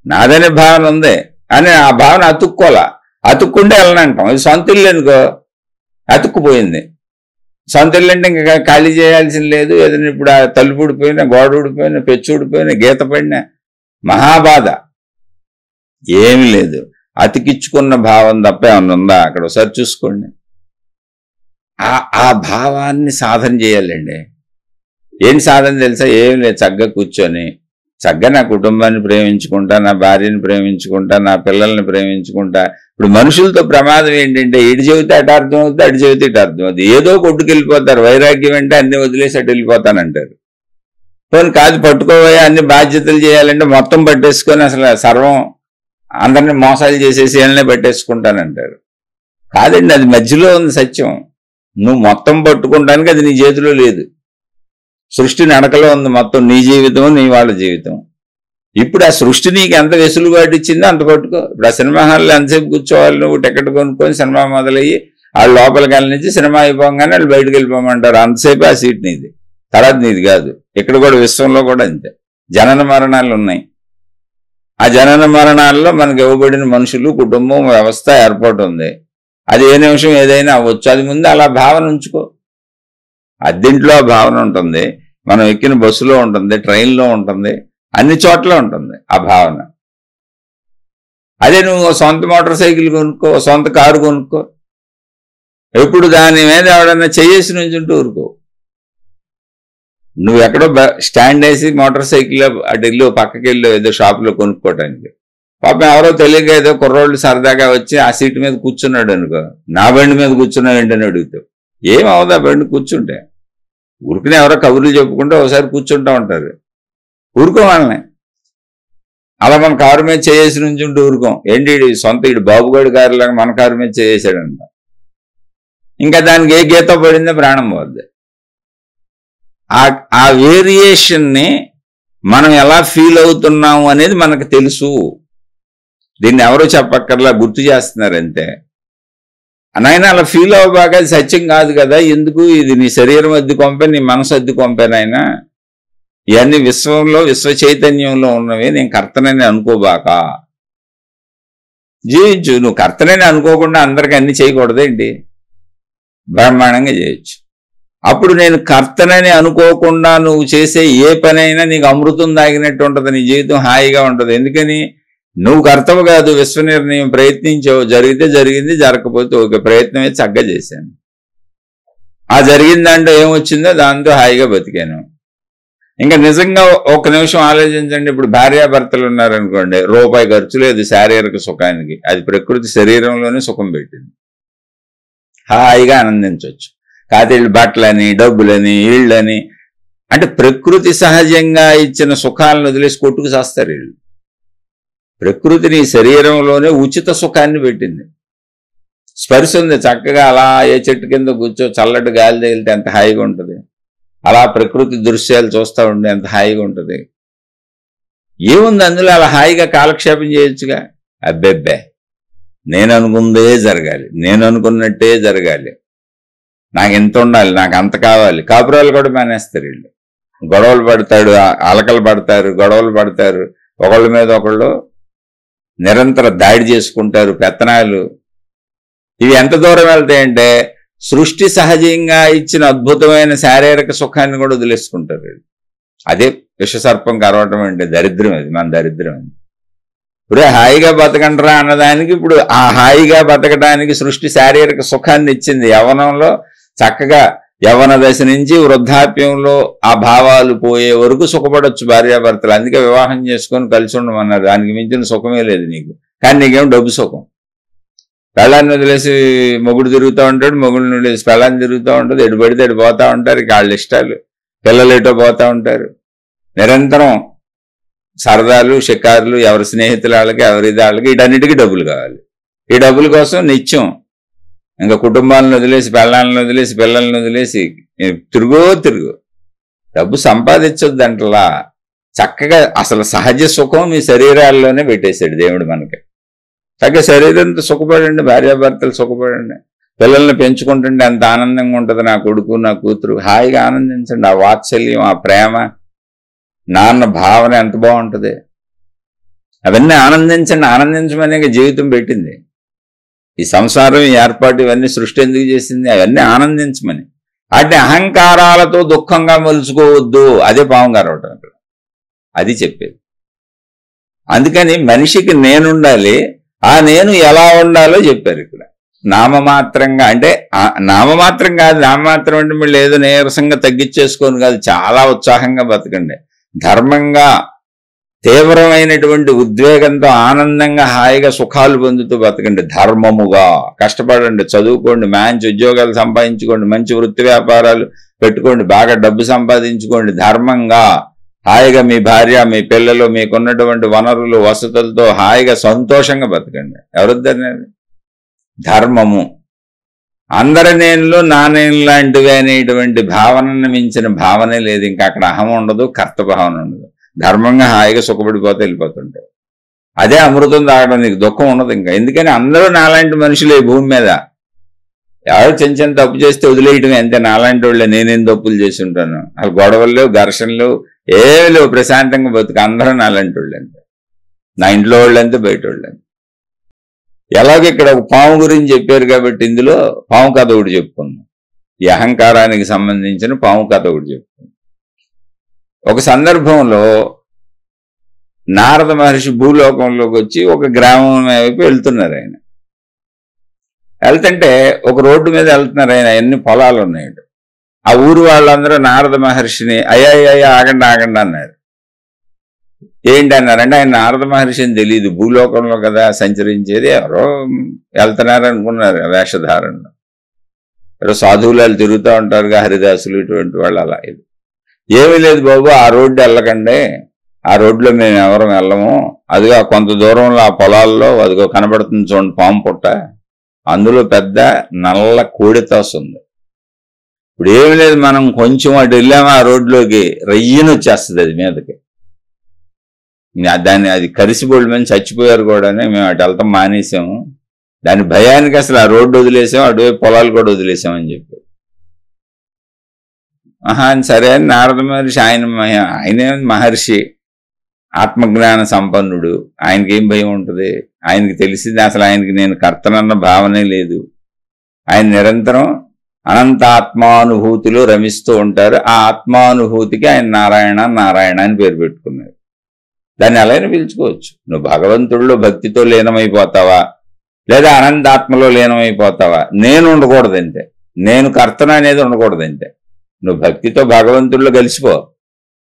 నాదనే భావన ఉంది అని ఆ భావన అతుక్కోలా. అతుక్కుంటే వెళ్ళనంటాం. ఇది సొంత ఇల్లు అనుకో, అతుక్కుపోయింది. సొంత ఇల్లు అంటే ఇంకా ఖాళీ చేయాల్సిన లేదు. ఏదైనా ఇప్పుడు ఆ తలుపు ఊడిపోయినా, గోడ ఊడిపోయినా, పెచ్చు ఊడిపోయినా, గీత పడినా మహాబాధ. ఏమి లేదు. అతికిచ్చుకున్న భావం తప్ప ఏమన్నా ఉందా అక్కడ? ఒకసారి చూసుకోండి. ఆ భావాన్ని సాధన చేయాలండి. ఏంటి సాధన తెలుసా? ఏం లేదు, చక్కగా కూర్చొని చక్కగా నా కుటుంబాన్ని ప్రేమించుకుంటా, నా భార్యని ప్రేమించుకుంటా, నా పిల్లల్ని ప్రేమించుకుంటా. ఇప్పుడు మనుషులతో ప్రమాదం ఏంటంటే ఇటు చెబితే అటు అర్థం అవుతుంది, అటు చెబితే ఇటు అర్థం అవుతుంది. ఏదో కొట్టుకెళ్ళిపోతారు. వైరాగ్యం అంటే అన్ని వదిలేసి అటు వెళ్ళిపోతానంటారు. పోనీ కాదు, పట్టుకోబోయే అన్ని బాధ్యతలు చేయాలంటే మొత్తం పట్టేసుకొని అసలు సర్వం అందరినీ మోసాలు చేసేసి ఏళ్ళనే పట్టేసుకుంటానంటారు. కాదండి, అది మధ్యలో ఉంది సత్యం. నువ్వు మొత్తం పట్టుకుంటానికి అది నీ చేతిలో లేదు. సృష్టి నడకలో ఉంది మొత్తం. నీ జీవితం, నీ వాళ్ళ జీవితం. ఇప్పుడు ఆ సృష్టి నీకు ఎంత వెసులుబాటు ఇచ్చిందో అంత పట్టుకో. ఇప్పుడు ఆ సినిమా హాల్లో ఎంతసేపు కూర్చోవాలి? నువ్వు టికెట్ కొనుక్కొని సినిమా మొదలయ్యి వాళ్ళు లోపలికి వెళ్ళనిచ్చి సినిమా అయిపోగానే వాళ్ళు బయటకు వెళ్ళిపోమంటారు. అంతసేపు ఆ సీట్ నీది, తర్వాత నీది కాదు. ఇక్కడ కూడా విశ్వంలో కూడా అంతే. జనన మరణాలు ఉన్నాయి. ఆ జనన మరణాల్లో మనకు ఇవ్వబడిన మనుషులు, కుటుంబం, వ్యవస్థ ఏర్పాటు ఉంది. అది ఏ నిమిషం ఏదైనా అవ్వచ్చు. అది ముందు అలా భావన ఉంచుకో. అద్దెంట్లో ఆ భావన ఉంటుంది, మనం ఎక్కిన బస్సులో ఉంటుంది, ట్రైన్లో ఉంటుంది, అన్ని చోట్ల ఉంటుంది ఆ భావన. అదే నువ్వు సొంత మోటార్ సైకిల్ కొనుక్కో, సొంత కారు కొనుక్కో, ఎప్పుడు దాని మీద ఎవడన్నా చేసి నుంచుంటూ ఊరుకో. నువ్వు ఎక్కడో స్టాండ్ వేసి మోటార్ సైకిల్ అటు ఇల్లు పక్కకి వెళ్ళు ఏదో షాపులో కొనుక్కోవటానికి. పాపం ఎవరో తెలియక ఏదో కుర్రోళ్ళు సరదాగా వచ్చి ఆ సీటు మీద కూర్చున్నాడు అనుకో, నా బండి మీద కూర్చున్నావు ఏంటని అడుగుతావు. ఏం అవదా బండి కూర్చుంటే? ఊరికనే ఎవరో కబుర్లు చెప్పుకుంటే ఒకసారి కూర్చుంటూ ఉంటారు. ఊరుకో వాళ్ళని. అలా మన కారు మీద చేసి నుంచి ఉంటూ ఊరుకోం. ఏంటి సొంత ఇటు బాబుగాడి కారులాగా మన కారు మీద చేసాడంట. ఇంకా దానికి ఏ గీత పడిందో ప్రాణం పోద్ది. ఆ వేరియేషన్ని మనం ఎలా ఫీల్ అవుతున్నాము అనేది మనకు తెలుసు. దీన్ని ఎవరో చెప్పక్కర్లా, గుర్తు చేస్తున్నారు అంతే. నాయన అలా ఫీల్ అవ్వబాగా, అది సత్యం కాదు కదా. ఎందుకు? ఇది నీ శరీరం అద్దె కొంపే, నీ మనసు అద్దె కొంపే నాయనా. ఇవన్నీ విశ్వంలో, విశ్వ చైతన్యంలో ఉన్నవి. నేను కర్తనని అనుకోబాక, జీవించు. నువ్వు కర్తనని అనుకోకుండా అందరికి అన్ని చేయకూడదేంటి? బ్రహ్మాండంగా చేయొచ్చు. అప్పుడు నేను కర్తనని అనుకోకుండా నువ్వు చేసే ఏ పనైనా నీకు అమృతం తాగినట్టు ఉంటుంది. నీ జీవితం హాయిగా ఉంటుంది. ఎందుకని? నువ్వు కర్తవు కాదు, విశ్వ నిర్ణయం. ప్రయత్నించావు, జరిగితే జరిగింది, జరగకపోతే ఒక ప్రయత్నమే చక్కగా చేశాను. ఆ జరిగిన దాంట్లో ఏమొచ్చిందో దాంతో హాయిగా బతికాను. ఇంకా నిజంగా ఒక నిమిషం ఆలోచించండి. ఇప్పుడు భార్యాభర్తలు ఉన్నారనుకోండి, రూపాయి ఖర్చు లేదు శారీరక సుఖానికి. అది ప్రకృతి శరీరంలోనే సుఖం పెట్టింది. హాయిగా ఆనందించవచ్చు. కాకపోతే వీళ్ళు బట్టలని, డబ్బులని, ఇళ్ళని అంటే ప్రకృతి సహజంగా ఇచ్చిన సుఖాలను వదిలేసి కొట్టుకు చేస్తారు వీళ్ళు. ప్రకృతిని శరీరంలోనే ఉచిత సుఖాన్ని పెట్టింది. స్పర్శ ఉంది, చక్కగా అలా ఏ చెట్టు కింద కూర్చో, చల్లటి గాలి తగిలితే ఎంత హాయిగా ఉంటుంది. అలా ప్రకృతి దృశ్యాలు చూస్తూ ఉండే ఎంత హాయిగా ఉంటుంది. ఏముంది అందులో? అలా హాయిగా కాలక్షేపం చేయొచ్చుగా. అబ్బెబ్బే, నేను అనుకుందే జరగాలి, నేను అనుకున్నట్టే జరగాలి, నాకు ఎంత ఉండాలి, నాకు అంత కావాలి. కాపురాలు కూడా మానేస్తారు వీళ్ళు. గొడవలు పడతాడు, అలకలు పడతారు, గొడవలు పడతారు, ఒకళ్ళ మీద ఒకళ్ళు నిరంతర దాడి చేసుకుంటారు, పెత్తనాలు. ఇవి ఎంత దూరం వెళ్తాయంటే సృష్టి సహజంగా ఇచ్చిన అద్భుతమైన శారీరక సుఖాన్ని కూడా వదిలేసుకుంటారు వీళ్ళు. అదే విషసర్పం కరవటం అంటే దరిద్రం. అది మన దరిద్రం. అది ఇప్పుడే హాయిగా బతకంటరా అన్నదానికి ఇప్పుడు ఆ హాయిగా బతకడానికి సృష్టి శారీరక సుఖాన్ని ఇచ్చింది. యవ్వనంలో చక్కగా యవ్వన దశ నుంచి వృద్ధాప్యంలో ఆ భావాలు పోయే వరకు సుఖపడొచ్చు భార్యాభర్తలు. అందుకే వివాహం చేసుకొని కలిసి ఉండమన్నారు. దానికి మించిన సుఖమే లేదు నీకు. కానీ నీకేమో డబ్బు సుఖం. పెళ్ళాన్ని వదిలేసి మొగుడు తిరుగుతూ ఉంటాడు, మొగుడిని వదిలేసి పెళ్ళాన్ని తిరుగుతూ ఉంటుంది. ఎటు పడితే ఎటు పోతూ ఉంటారు. వాళ్ళ ఇష్టాలు. పిల్లలు ఎటో పోతూ ఉంటారు. నిరంతరం సరదాలు, షికారులు, ఎవరి స్నేహితుల వాళ్ళకి, ఎవరి వాళ్ళకి, వీటన్నిటికీ డబ్బులు కావాలి. ఈ డబ్బుల కోసం నిత్యం ఇంకా కుటుంబాలను వదిలేసి, పెళ్ళాలను వదిలేసి, పిల్లల్ని వదిలేసి తిరుగు. డబ్బు సంపాదించొద్దంటలా, చక్కగా అసలు సహజ సుఖం మీ శరీరాల్లోనే పెట్టేశాడు దేవుడు మనకి. చక్కగా శరీరంతో సుఖపడండి, భార్యాభర్తలు సుఖపడండి, పిల్లల్ని పెంచుకుంటుంటే అంత ఆనందంగా ఉంటుంది. నా కొడుకు, నా కూతురు హాయిగా ఆనందించండి. ఆ వాత్సల్యం, ఆ ప్రేమ, నాన్న భావన ఎంత బాగుంటుంది. అవన్నీ ఆనందించండి. ఆనందించమనే జీవితం పెట్టింది. ఈ సంసారం, ఈ ఏర్పాటు, ఇవన్నీ సృష్టి ఎందుకు చేసింది? అవన్నీ ఆనందించమని. వాటిని అహంకారాలతో దుఃఖంగా మలుచుకోవద్దు. అదే పాము గారవటం ఇక్కడ, అది చెప్పేది. అందుకని మనిషికి నేనుండాలి. ఆ నేను ఎలా ఉండాలో చెప్పారు ఇక్కడ. నామమాత్రంగా అంటే నామమాత్రం కాదు. నామమాత్రం అంటే మళ్ళీ ఏదో నీరసంగా తగ్గించేసుకోను కాదు. చాలా ఉత్సాహంగా బతకండి. ధర్మంగా, తీవ్రమైనటువంటి ఉద్వేగంతో, ఆనందంగా, హాయిగా సుఖాలు పొందుతూ బతకండి. ధర్మముగా కష్టపడండి, చదువుకోండి, మంచి ఉద్యోగాలు సంపాదించుకోండి, మంచి వృత్తి వ్యాపారాలు పెట్టుకోండి, బాగా డబ్బు సంపాదించుకోండి. ధర్మంగా హాయిగా మీ భార్య, మీ పిల్లలు, మీకున్నటువంటి వనరులు, వసతులతో హాయిగా సంతోషంగా బతకండి. ఎవరొద్దన్నారు? ధర్మము. అందరి నేనులు నా నేను లాంటివి అనేటువంటి భావనను మించిన భావనే లేదు. ఇంకా అక్కడ అహం ఉండదు, కర్తభావన ఉండదు. ధర్మంగా హాయిగా సుఖపడిపోతే వెళ్ళిపోతుంటాయి. అదే అమృతం తాగడం. నీకు దుఃఖం ఉండదు ఇంకా. ఎందుకని అందరూ నాలాంటి మనుషులు ఈ భూమి మీద. ఎవరు చిన్న చిన్న తప్పు చేస్తే వదిలేయటం అంతే. నాలాంటి వాళ్ళే. నేనేం తప్పులు చేసి ఉంటాను? అసలు గొడవలు, ఘర్షణలు ఏమీ లేవు. ప్రశాంతంగా బతుకు. అందరూ నాలాంటి వాళ్ళు అంతే. నా ఇంట్లో వాళ్ళంతే, బయట వాళ్ళంతే. ఎలాగో ఇక్కడ ఒక పాము గురించి చెప్పారు కాబట్టి ఇందులో పాము కథ ఒకటి చెప్పుకుందాం. ఈ అహంకారానికి సంబంధించిన పాము కథ ఒకటి చెప్పుకుందాం. ఒక సందర్భంలో నారద మహర్షి భూలోకంలోకి వచ్చి ఒక గ్రామం వైపు వెళ్తున్నారు. ఆయన వెళ్తుంటే ఒక రోడ్డు మీద వెళ్తున్నారు. ఆయన ఎన్ని పొలాలు ఉన్నాయి. ఆ ఊరు వాళ్ళందరూ నారద మహర్షిని అయ్యా ఆగండి అన్నారు. ఏంటి అన్నారంటే, ఆయన నారద మహర్షి అని తెలియదు. భూలోకంలో కదా సంచరించేది. ఎవరో వెళ్తున్నారు అనుకున్నారు వేషధారణలో. ఎవరో సాధువులు తిరుగుతూ ఉంటారుగా, హరిదాసులు, ఇటువంటి వాళ్ళు. అలా ఇది ఏమీ లేదు బాబు, ఆ రోడ్డు వెళ్ళకండి, ఆ రోడ్లో మేము ఎవరం వెళ్ళము. అదిగా కొంత దూరంలో ఆ పొలాల్లో అదిగో కనబడుతుంది చూడండి పాము పుట్ట, అందులో పెద్ద నల్ల కోడితాసు ఉంది. ఇప్పుడు ఏమి లేదు, మనం కొంచెం అటు వెళ్ళామా ఆ రోడ్లోకి రయ్యను వచ్చేస్తుంది అది మీదకి. దాన్ని అది కరిసిబోళ్ళు మీద చచ్చిపోయారు కూడా. మేము అటు వెళ్తాం మానేసాము. దాని భయానికి అసలు ఆ రోడ్డు వదిలేసాం, అటువైపు పొలాలు కూడా వదిలేసామని చెప్పి. అని సరే అని నారద మహర్షి, ఆయనే మహర్షి, ఆత్మజ్ఞాన సంపన్నుడు, ఆయనకేం భయం ఉంటుంది? ఆయనకి తెలిసింది అసలు ఆయనకి నేను కర్తనన్న భావనే లేదు. ఆయన నిరంతరం అనంత ఆత్మానుభూతిలో రమిస్తూ ఉంటారు. ఆ ఆత్మానుభూతికి ఆయన నారాయణ అని పేరు పెట్టుకున్నారు. దాన్ని అలానే పిలుచుకోవచ్చు. నువ్వు భగవంతుడిలో భక్తితో లీనమైపోతావా, లేదా అనంతాత్మలో లీనమైపోతావా? నేను ఉండకూడదంతే. నేను కర్తన అనేది ఉండకూడదంతే. నువ్వు భక్తితో భగవంతుడిలో కలిసిపో,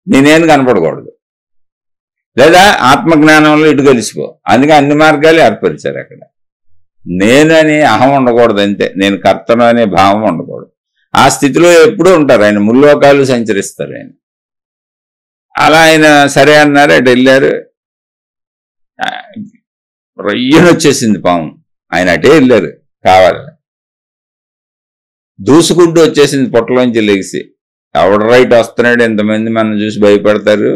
నేనేం కనపడకూడదు. లేదా ఆత్మజ్ఞానంలో ఇటు కలిసిపో. అందుకే అన్ని మార్గాలు ఏర్పరిచారు అక్కడ. నేను అని అహం ఉండకూడదు అంతే. నేను కర్తను అనే భావం ఉండకూడదు. ఆ స్థితిలో ఎప్పుడూ ఉంటారు ఆయన. ముల్లోకాలు సంచరిస్తారు ఆయన. అలా ఆయన సరే అన్నారు. అటు వెళ్ళారు. రయ్యను వచ్చేసింది పాము. ఆయన అటే వెళ్ళారు కావాలి. దూసుకుంటూ వచ్చేసింది పొట్టలోంచి లెగిసి. ఎవడ రైట్ వస్తున్నాడు, ఎంతమంది మనం చూసి భయపడతారు,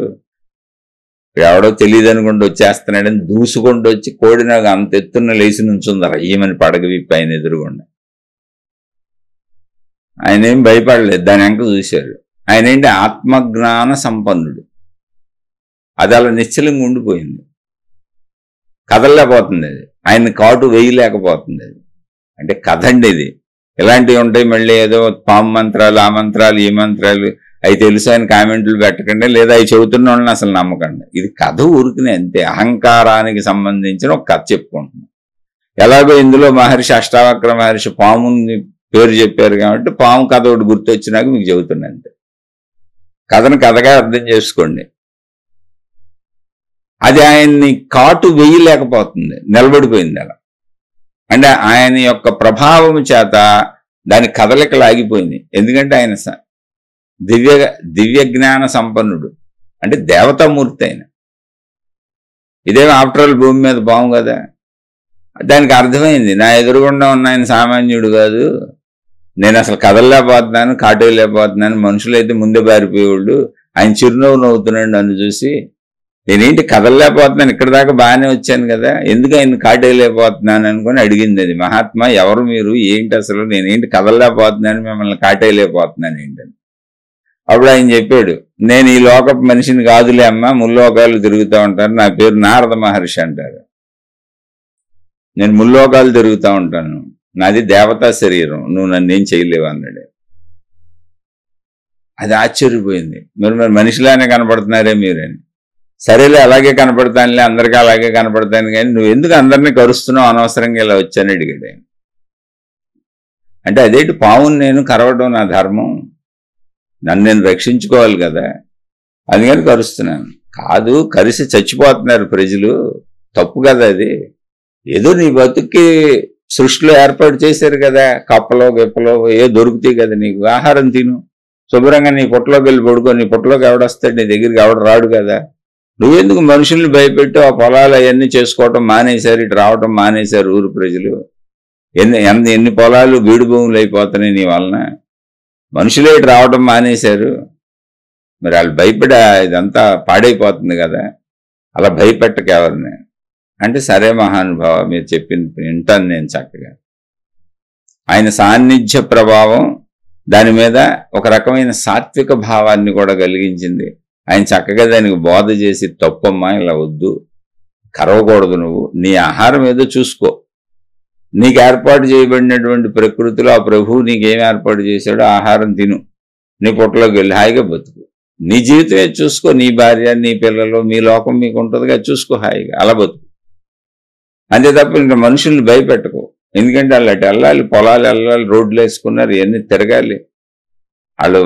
ఎవడో తెలియదు అనుకుంటూ వచ్చేస్తున్నాడని దూసుకుంటూ వచ్చి కోడినాగా అంత ఎత్తున్న లేచి నుంచుందర ఈమెను పడగ విప్పి ఆయన ఎదురుగుండా. ఆయన ఏం భయపడలేదు. దాని వెంక చూశారు. ఆయన ఏంటి ఆత్మజ్ఞాన సంపన్నుడు. అది అలా నిశ్చలంగా ఉండిపోయింది. కదలలేకపోతుంది అది. ఆయన కాటు వేయలేకపోతుంది అది. అంటే కథ అండి ఇది. ఇలాంటివి ఉంటాయి. మళ్ళీ ఏదో పాము మంత్రాలు, ఆ మంత్రాలు, ఈ మంత్రాలు అవి తెలుసు అని కామెంట్లు పెట్టకండి, లేదా అవి చెబుతున్న వాళ్ళని అసలు నమ్మకండి. ఇది కథ ఊరికినే అంతే. అహంకారానికి సంబంధించిన ఒక కథ చెప్పుకుంటున్నాం. ఎలాగో ఇందులో మహర్షి, అష్టావక్ర మహర్షి పాముని పేరు చెప్పారు కాబట్టి పాము కథ ఒకటి గుర్తొచ్చినాక మీకు చెబుతున్నా అంతే. కథను కథగా అర్థం చేసుకోండి. అది ఆయన్ని కాటు వేయలేకపోతుంది, నిలబడిపోయింది అలా. అంటే ఆయన యొక్క ప్రభావం చేత దాని కదలికలు ఆగిపోయింది. ఎందుకంటే ఆయన దివ్య జ్ఞాన సంపన్నుడు, అంటే దేవతామూర్తి ఆయన. ఇదేమో ఆఫ్టర్ ఆల్ భూమి మీద పాము కదా. దానికి అర్థమైంది, నా ఎదురుగుండా ఉన్న ఆయన సామాన్యుడు కాదు, నేను అసలు కదలలేకపోతున్నాను, కాటేయలేకపోతున్నాను, మనుషులైతే ముందే బారిపోయేవాళ్ళు, ఆయన చిరునవ్వు నవ్వుతున్నాడు నన్ను చూసి, నేనేంటి కదలలేకపోతున్నాను, ఇక్కడ దాకా బాగానే వచ్చాను కదా, ఎందుకు ఆయన కాటేయలేకపోతున్నాను అనుకుని అడిగింది అది. మహాత్మా ఎవరు మీరు, ఏంటి అసలు, నేనేంటి కదలలేకపోతున్నాను, మిమ్మల్ని కాటేయలేకపోతున్నాను ఏంటని. అప్పుడు ఆయన చెప్పాడు, నేను ఈ లోకపు మనిషిని కాదులే అమ్మ, ముల్లోకాలు తిరుగుతూ ఉంటాను, నా పేరు నారద మహర్షి అంటారు, నేను ముల్లోకాలు తిరుగుతూ ఉంటాను, నాది దేవతా శరీరం, నువ్వు నన్ను ఏం చేయలేవు అన్నాడు. అది ఆశ్చర్యపోయింది. మరి మనిషిలానే కనపడుతున్నారే మీరని. సరేలే అలాగే కనపడతానులే, అందరికీ అలాగే కనపడతాను, కానీ నువ్వు ఎందుకు అందరినీ కరుస్తున్నావు, అనవసరంగా ఇలా వచ్చాను అడిగాడు ఆయన. అంటే అదేంటి, పావును నేను కరవడం నా ధర్మం, నన్ను నేను రక్షించుకోవాలి కదా, అందుకని కరుస్తున్నాను. కాదు, కరిసి చచ్చిపోతున్నారు ప్రజలు, తప్పు కదా అది. ఏదో నీ బతుక్కి సృష్టిలో ఏర్పాటు చేశారు కదా, కప్పలో గిప్పలో ఏ దొరుకుతాయి కదా, నీకు ఆహారం తిను, శుభ్రంగా నీ పొట్టలోకి వెళ్ళి పడుకో, నీ పొట్టలోకి ఎవడొస్తాడు, నీ దగ్గరికి ఎవడు రాడు కదా. నువ్వెందుకు మనుషుల్ని భయపెట్టు, ఆ పొలాలు అవన్నీ చేసుకోవటం మానేశారు, ఇటు రావటం మానేశారు ఊరు ప్రజలు, ఎన్ని పొలాలు బీడు భూములు అయిపోతున్నాయి నీ వలన, మనుషులే ఇటు రావటం మానేశారు, మరి వాళ్ళు భయపడి ఇదంతా పాడైపోతుంది కదా, అలా భయపెట్టకెవరిని అంటే, సరే మహానుభావ మీరు చెప్పింది వింటాను నేను చక్కగా. ఆయన సాన్నిధ్య ప్రభావం దాని మీద ఒక రకమైన సాత్విక భావాన్ని కూడా కలిగించింది. ఆయన చక్కగా దానికి బోధ చేసి, తప్పమ్మా ఇలా వద్దు, కరవకూడదు, నువ్వు నీ ఆహారం ఏదో చూసుకో, నీకు ఏర్పాటు చేయబడినటువంటి ప్రకృతిలో ఆ ప్రభువు నీకేం ఏర్పాటు చేశాడో ఆహారం తిను, నీ పొట్టలోకి వెళ్ళి హాయిగా బతుకు, నీ జీవితమే చూసుకో, నీ భార్య నీ పిల్లలు మీ లోకం మీకు ఉంటుందిగా, చూసుకో హాయిగా, అలా బతుకు, అంతే తప్ప ఇంకా మనుషుల్ని భయపెట్టుకో. ఎందుకంటే వాళ్ళు అటు వెళ్ళాలి, పొలాలు వెళ్ళాలి, రోడ్లు వేసుకున్నారు, ఇవన్నీ తిరగాలి, వాళ్ళు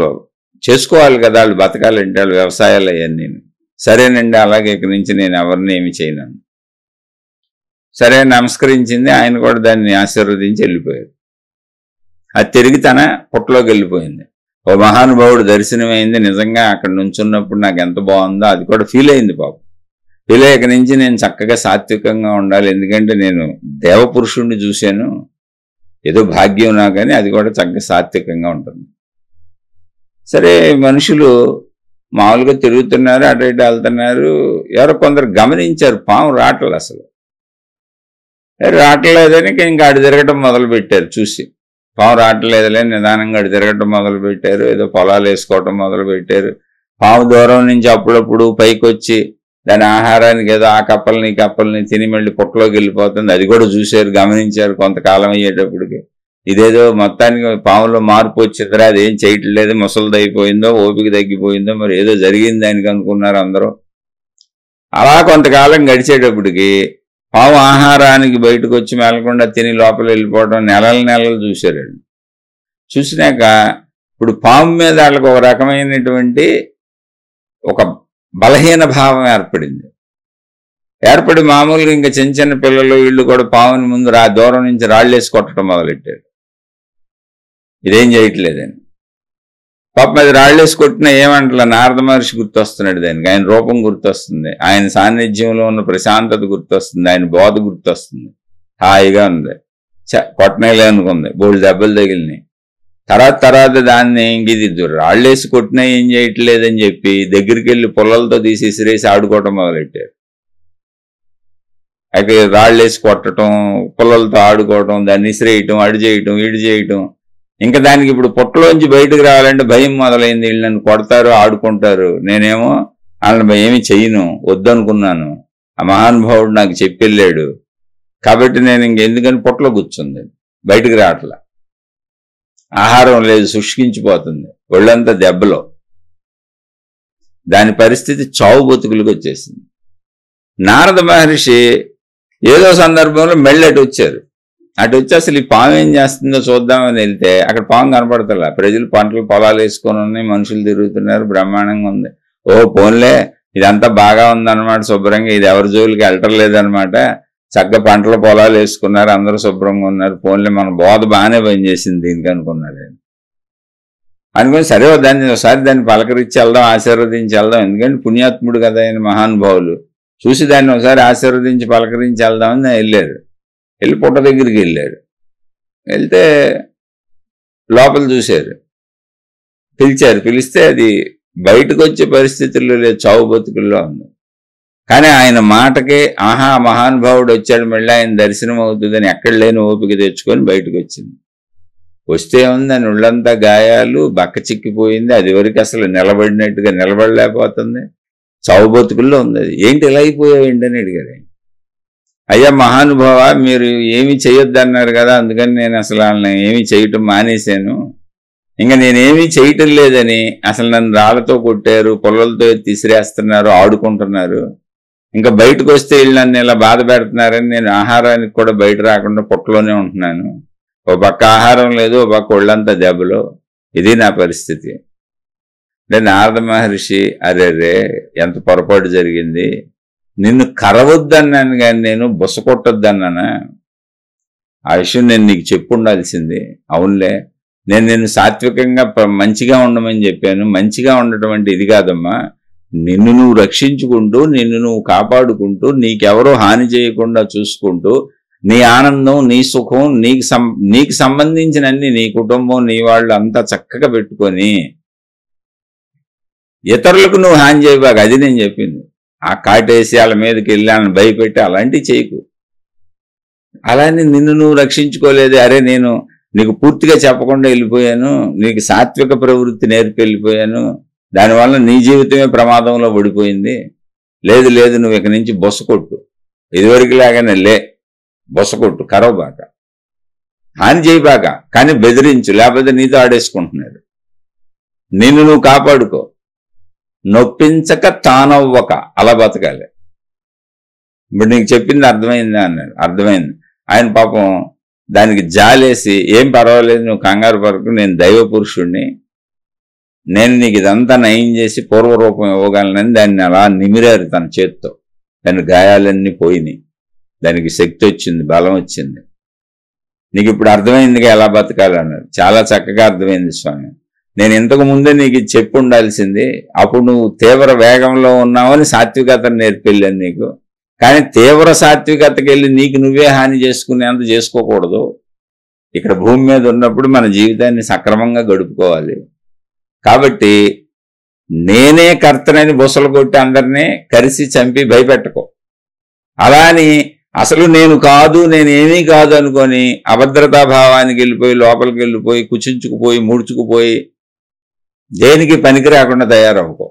చేసుకోవాలి కదా, వాళ్ళు బతకాలంటే వాళ్ళు వ్యవసాయాలు అవన్నీ. సరేనండి, అలాగే ఇక్కడి నుంచి నేను ఎవరిని ఏమి చేయను. సరే నమస్కరించింది, ఆయన కూడా దాన్ని ఆశీర్వదించి వెళ్ళిపోయారు. అది తిరిగి తన పుట్టలోకి వెళ్ళిపోయింది. ఓ మహానుభావుడు దర్శనమైంది, నిజంగా అక్కడ నుంచున్నప్పుడు నాకు ఎంత బాగుందో అది కూడా ఫీల్ అయింది పాపం. ఫీల్ అయ్యాక నుంచి నేను చక్కగా సాత్వికంగా ఉండాలి, ఎందుకంటే నేను దేవపురుషుణ్ణి చూశాను, ఏదో భాగ్యం నా, కానీ అది కూడా చక్కగా సాత్వికంగా ఉంటుంది. సరే మనుషులు మామూలుగా తిరుగుతున్నారు, అటు ఇటు వెళ్తున్నారు, ఎవరో కొందరు గమనించారు పాము రావట్లేదు, అసలు రావట్లేదని ఇంకా అటు తిరగటం మొదలు పెట్టారు. చూసి పాము రావట్లేదులే నిదానంగా అటు తిరగటం మొదలు పెట్టారు, ఏదో పొలాలు వేసుకోవటం మొదలు పెట్టారు. పాము దూరం నుంచి అప్పుడప్పుడు పైకి వచ్చి దాని ఆహారానికి ఏదో ఆ కప్పల్ని తిని మళ్ళీ పుట్టలోకి వెళ్ళిపోతుంది, అది కూడా చూశారు, గమనించారు. కొంతకాలం అయ్యేటప్పటికి ఇదేదో మొత్తానికి పాములో మార్పు వచ్చిందిరా, అదేం చేయట్లేదు, ముసలిది అయిపోయిందో ఓపిక తగ్గిపోయిందో మరి ఏదో జరిగింది దానికి అనుకున్నారు అందరూ. అలా కొంతకాలం గడిచేటప్పటికి పాము ఆహారానికి బయటకు వచ్చి మెలకుండా తిని లోపల వెళ్ళిపోవడం నెలలు చూశారండి. చూసినాక ఇప్పుడు పాము మీద వాళ్ళకి ఒక రకమైనటువంటి ఒక బలహీన భావం ఏర్పడి మామూలుగా ఇంకా చిన్న పిల్లలు వీళ్ళు కూడా పాముని ముందు దూరం నుంచి రాళ్ళేసి కొట్టడం మొదలెట్టారు, ఇదేం చేయట్లేదని. పాపం అది రాళ్ళేసి కొట్టినా ఏమంటలా, నారద మహర్షి గుర్తొస్తున్నాడు దానికి, ఆయన రూపం గుర్తొస్తుంది, ఆయన సాన్నిధ్యంలో ఉన్న ప్రశాంతత గుర్తొస్తుంది, ఆయన బోధ గుర్తొస్తుంది, హాయిగా ఉంది, కొట్టనేలే అనుకుంది, బోల్డ్ దెబ్బలు తగిలినాయి. తర్వాత దాన్ని ఇది రాళ్ళేసి కొట్టినా ఏం చేయట్లేదని చెప్పి దగ్గరికి వెళ్ళి పుల్లలతో తీసి ఇసిరేసి ఆడుకోవటం మొదలెట్టారు. అయితే రాళ్ళేసి కొట్టడం, పుల్లలతో ఆడుకోవటం, దాన్ని ఇసిరేయటం, అడు చేయటం, ఇడు చేయటం, ఇంకా దానికి ఇప్పుడు పుట్టలోంచి బయటకు రావాలంటే భయం మొదలైంది. వీళ్ళు నన్ను కొడతారు, ఆడుకుంటారు, నేనేమో వాళ్ళని ఏమి చెయ్యను, వద్దనుకున్నాను, ఆ మహానుభావుడు నాకు చెప్పెళ్ళాడు కాబట్టి నేను ఇంకెందుకని పుట్టలో కూర్చుంది, బయటకు రావట్లా, ఆహారం లేదు, శుష్కించిపోతుంది, ఒళ్ళంతా దెబ్బలో, దాని పరిస్థితి చావు బతుకులకు వచ్చేసింది. నారద మహర్షి ఏదో సందర్భంలో మళ్ళీ అటు వచ్చారు. అటు వచ్చి అసలు ఈ పాము ఏం చేస్తుందో చూద్దామని వెళ్తే అక్కడ పాము కనపడతలా, ప్రజలు పంటలు పొలాలు వేసుకొని ఉన్నాయి, మనుషులు తిరుగుతున్నారు, బ్రహ్మాండంగా ఉంది. ఓ పోన్లే ఇదంతా బాగా ఉందన్నమాట, శుభ్రంగా, ఇది ఎవరి జోలికి వెళ్ళటలేదనమాట, చక్కగా పంటలు పొలాలు వేసుకున్నారు, అందరూ శుభ్రంగా ఉన్నారు, పోన్లే మన బోధ బాగానే పనిచేసింది దీనికి అనుకున్నారు. అనుకుని సరే దాన్ని పలకరించి వెళ్దాం, ఆశీర్వదించి వెళ్దాం, ఎందుకంటే పుణ్యాత్ముడు కదా ఆయన, మహానుభావులు చూసి దాన్ని ఒకసారి ఆశీర్వదించి పలకరించి వెళ్దామని వెళ్ళారు. వెళ్ళి పుట్ట దగ్గరికి వెళ్ళారు. వెళ్తే లోపల చూశారు, పిలిచారు. పిలిస్తే అది బయటకు వచ్చే పరిస్థితుల్లో లేదు, చావు బతుకుల్లో ఉంది. కానీ ఆయన మాటకే ఆహా మహానుభావుడు వచ్చాడు, మళ్ళీ ఆయన దర్శనం అవుతుందని ఎక్కడ లేని ఓపిక తెచ్చుకొని బయటకు వచ్చింది. వస్తే ఉంది అని ఒళ్ళంతా గాయాలు, బక్క చిక్కిపోయింది. అది వరకు అసలు నిలబడినట్టుగా నిలబడలేకపోతుంది, చావు బతుకుల్లో ఉంది. అది ఏంటి ఇలా అయిపోయావేంటి అని అడిగారు. అయ్యా మహానుభావ, మీరు ఏమీ చేయొద్దన్నారు కదా, అందుకని నేను అసలు వాళ్ళని ఏమీ చేయటం మానేశాను. ఇంకా నేనేమీ చేయటం లేదని అసలు నన్ను రాళ్లతో కొట్టారు, పొల్లలతో తీసిరేస్తున్నారు, ఆడుకుంటున్నారు. ఇంకా బయటకు వస్తే వీళ్ళు నన్ను ఇలా బాధ పెడుతున్నారని నేను ఆహారానికి కూడా బయట రాకుండా పుట్టలోనే ఉంటున్నాను. ఓ పక్క ఆహారం లేదు, ఓ పక్క ఒళ్ళంతా దెబ్బలు. ఇది నా పరిస్థితి. అంటే నారద మహర్షి, అరే ఎంత పొరపాటు జరిగింది, నిన్ను కరవద్దన్నాను కానీ నేను బుస కొట్టొద్దన్నానా? ఆ విషయం నేను నీకు చెప్పుండాల్సింది. అవునులే, నేను నిన్ను సాత్వికంగా మంచిగా ఉండమని చెప్పాను. మంచిగా ఉండటం అంటే ఇది కాదమ్మా, నిన్ను నువ్వు రక్షించుకుంటూ, నిన్ను నువ్వు కాపాడుకుంటూ, నీకెవరో హాని చేయకుండా చూసుకుంటూ, నీ ఆనందం, నీ సుఖం, నీకు సంబంధించినన్ని, నీ కుటుంబం, నీ వాళ్ళు అంతా చక్కగా పెట్టుకొని ఇతరులకు నువ్వు హాని చేయబాక. అది నేను చెప్పింది. ఆ కాటేసి వాళ్ళ మీదకి వెళ్ళి వాళ్ళని భయపెట్టి అలాంటివి చేయకు. అలానే నిన్ను నువ్వు రక్షించుకోలేదు. అరే నేను నీకు పూర్తిగా చెప్పకుండా వెళ్ళిపోయాను, నీకు సాత్విక ప్రవృత్తి నేర్పి వెళ్ళిపోయాను, దానివల్ల నీ జీవితమే ప్రమాదంలో పడిపోయింది. లేదు లేదు, నువ్వు ఇక నుంచి బొస కొట్టు, ఇదివరకు లాగానే లే, బొస కొట్టు, కరవబాక, హాని చేయబాక, కానీ బెదిరించు, లేకపోతే నీతో ఆడేసుకుంటున్నారు. నిన్ను నువ్వు కాపాడుకో, నొప్పించక తానవ్వక, అలా బతకాలి. ఇప్పుడు నీకు చెప్పింది అర్థమైందా అన్నాడు. అర్థమైంది. ఆయన పాపం దానికి జాలేసి, ఏం పర్వాలేదు, నువ్వు కంగారు పరకు, నేను దైవ పురుషుణ్ణి, నేను నీకు ఇదంతా నయం చేసి పూర్వరూపం ఇవ్వగలనని దాన్ని అలా నిమిరారు తన చేత్తో. దాని గాయాలన్నీ పోయినాయి, దానికి శక్తి వచ్చింది, బలం వచ్చింది. నీకు ఇప్పుడు అర్థమైందిగా ఎలా బతకాలన్నారు. చాలా చక్కగా అర్థమైంది స్వామి, నేను ఇంతకు ముందే నీకు చెప్పు ఉండాల్సింది. అప్పుడు నువ్వు తీవ్ర వేగంలో ఉన్నావని సాత్వికతను నేర్పెళ్ళాను నీకు. కానీ తీవ్ర సాత్వికతకి వెళ్ళి నీకు నువ్వే హాని చేసుకునేంత చేసుకోకూడదు. ఇక్కడ భూమి మీద ఉన్నప్పుడు మన జీవితాన్ని సక్రమంగా గడుపుకోవాలి. కాబట్టి నేనే కర్తనని బొసలు కొట్టి అందరినీ కరిసి చంపి భయపెట్టుకో. అలా అని అసలు నేను కాదు, నేనేమీ కాదు అనుకొని అభద్రతా భావానికి వెళ్ళిపోయి, లోపలికి వెళ్ళిపోయి, కుచించుకుపోయి, ముడుచుకుపోయి, దేనికి పనికి రాకుండా తయారవుకో.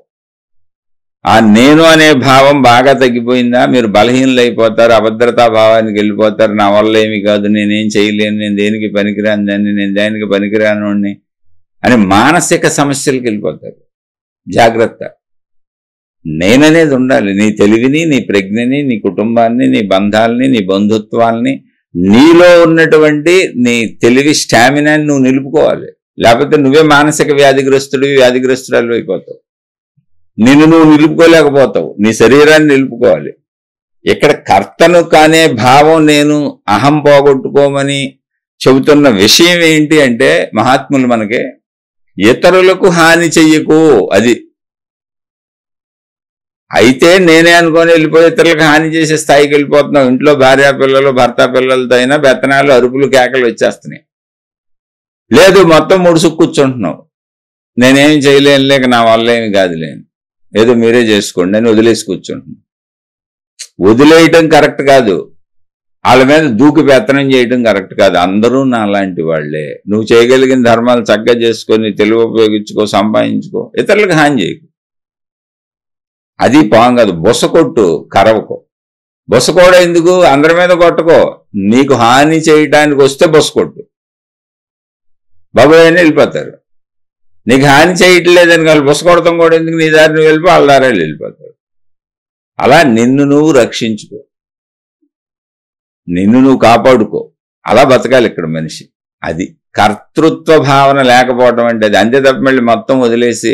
ఆ నేను అనే భావం బాగా తగ్గిపోయిందా, మీరు బలహీనలు అయిపోతారు, అభద్రతా భావానికి వెళ్ళిపోతారు. నా వల్ల ఏమి కాదు, నేనేం చేయలేను, నేను దేనికి పనికిరాను దాన్ని, నేను దేనికి పనికిరాను అని మానసిక సమస్యలకు వెళ్ళిపోతారు. జాగ్రత్త. నేననేది ఉండాలి. నీ తెలివిని, నీ ప్రజ్ఞని, నీ కుటుంబాన్ని, నీ బంధాలని, నీ బంధుత్వాల్ని, నీలో ఉన్నటువంటి నీ తెలివి స్టామినాని నువ్వు నిలుపుకోవాలి. లేకపోతే నువ్వే మానసిక వ్యాధిగ్రస్తురాలు అయిపోతావు. నిన్ను నువ్వు నిలుపుకోలేకపోతావు, నీ శరీరాన్ని నిలుపుకోవాలి. ఇక్కడ కర్తను కానే భావం, నేను అహం పోగొట్టుకోమని చెబుతున్న విషయం ఏంటి అంటే, మహాత్ములు మనకి ఇతరులకు హాని చెయ్యకు, అది అయితే నేనే అనుకొని వెళ్ళిపోయి ఇతరులకు హాని చేసే స్థాయికి వెళ్ళిపోతున్నావు. ఇంట్లో భార్య పిల్లలు, భర్త పిల్లలతో అయినా బెత్తనాలు, అరుపులు, కేకలు వచ్చేస్తున్నాయి. లేదు, మొత్తం ముడుసుకు కూర్చుంటున్నావు, నేనేం చేయలేను, లేక నా వల్ల ఏమి కాదులేను, ఏదో మీరే చేసుకోండి అని వదిలేసి కూర్చుంటున్నావు. వదిలేయటం కరెక్ట్ కాదు, వాళ్ళ మీద దూకి పెత్తనం చేయటం కరెక్ట్ కాదు. అందరూ నా అలాంటి వాళ్లే. నువ్వు చేయగలిగిన ధర్మాలు చక్కగా చేసుకొని, తెలివి ఉపయోగించుకో, సంపాదించుకో, ఇతరులకు హాని చేయకు. అది పాం కాదు. బొస కొట్టు, కరవకో. బొస కూడా ఎందుకు, అందరి మీద కొట్టుకో. నీకు హాని చేయటానికి వస్తే బొస కొట్టు, బాబాయ్ అని వెళ్ళిపోతారు. నీకు హాని చేయట్లేదని వాళ్ళు బొస కొడతాం కూడా ఎందుకు, నీ దారి నువ్వు వెళ్ళిపో, వాళ్ళ దారి వెళ్ళిపోతారు. అలా నిన్ను నువ్వు రక్షించుకో, నిన్ను నువ్వు కాపాడుకో. అలా బతకాలి ఇక్కడ మనిషి. అది కర్తృత్వ భావన లేకపోవడం అంటే అది. అంతే తప్ప మళ్ళీ మొత్తం వదిలేసి,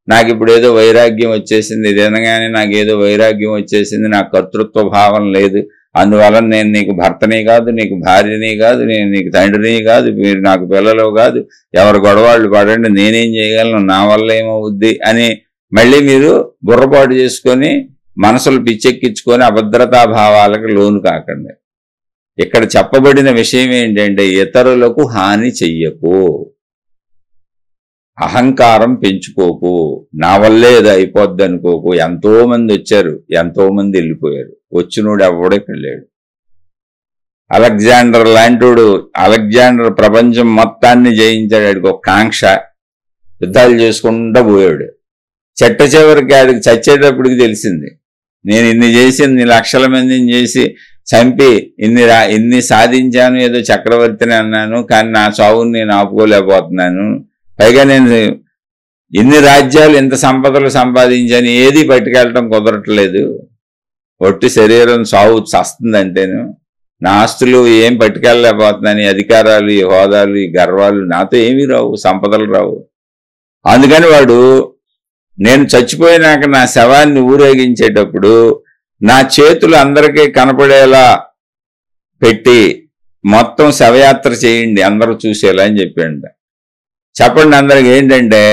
నాకు ఇప్పుడు ఏదో వైరాగ్యం వచ్చేసింది, ఇదేనగానే నాకు ఏదో వైరాగ్యం వచ్చేసింది, నాకు కర్తృత్వ భావన లేదు, అందువల్ల నేను నీకు భర్తని కాదు, నీకు భార్యని కాదు, నేను నీకు తండ్రిని కాదు, మీరు నాకు పిల్లలు కాదు, ఎవరు గొడవాళ్ళు పడండి, నేనేం చేయగలను, నా వల్ల ఏమవుద్ది అని మళ్ళీ మీరు బుర్రపాటు చేసుకొని మనసులు పిచ్చెక్కించుకొని అభద్రతా భావాలకు లోను కాకండి. ఇక్కడ చెప్పబడిన విషయం ఏంటంటే ఇతరులకు హాని చెయ్యకు, అహంకారం పెంచుకోకు, నా వల్లే ఇది అయిపోద్ది అనుకోకు. ఎంతో మంది వచ్చారు, ఎంతో మంది వెళ్ళిపోయారు, వచ్చినోడు ఎవడో ఇక్కడ లేడు. అలెగ్జాండర్ లాంటోడు, అలెగ్జాండర్ ప్రపంచం మొత్తాన్ని జయించాడు. ఆడికి ఒక కాంక్ష, యుద్ధాలు చేసుకుంటూ పోయాడు. చెట్ట చివరికి ఆడికి చచ్చేటప్పటికి తెలిసింది, నేను ఇన్ని చేసి, ఇన్ని లక్షల మందిని చేసి చంపి ఇన్ని సాధించాను, ఏదో చక్రవర్తిని అన్నాను, కానీ నా చావుని నేను ఆపుకోలేకపోతున్నాను. పైగా నేను ఇన్ని రాజ్యాలు, ఇంత సంపదలు సంపాదించాను, ఏది పట్టుకెళ్ళటం కుదరట్లేదు. ఒట్టి శరీరం సావు చస్తుందంటేను, నా ఆస్తులు ఏం పట్టుకెళ్ళలేకపోతున్నాను, ఈ అధికారాలు, ఈ హోదాలు, ఈ గర్వాలు నాతో ఏమీ రావు, సంపదలు రావు. అందుకని వాడు నేను చచ్చిపోయినాక నా శవాన్ని ఊరేగించేటప్పుడు నా చేతులు అందరికీ కనపడేలా పెట్టి మొత్తం శవయాత్ర చేయండి, అందరూ చూసేలా అని చెప్పాడు. చెప్పండి అందరికి ఏంటంటే,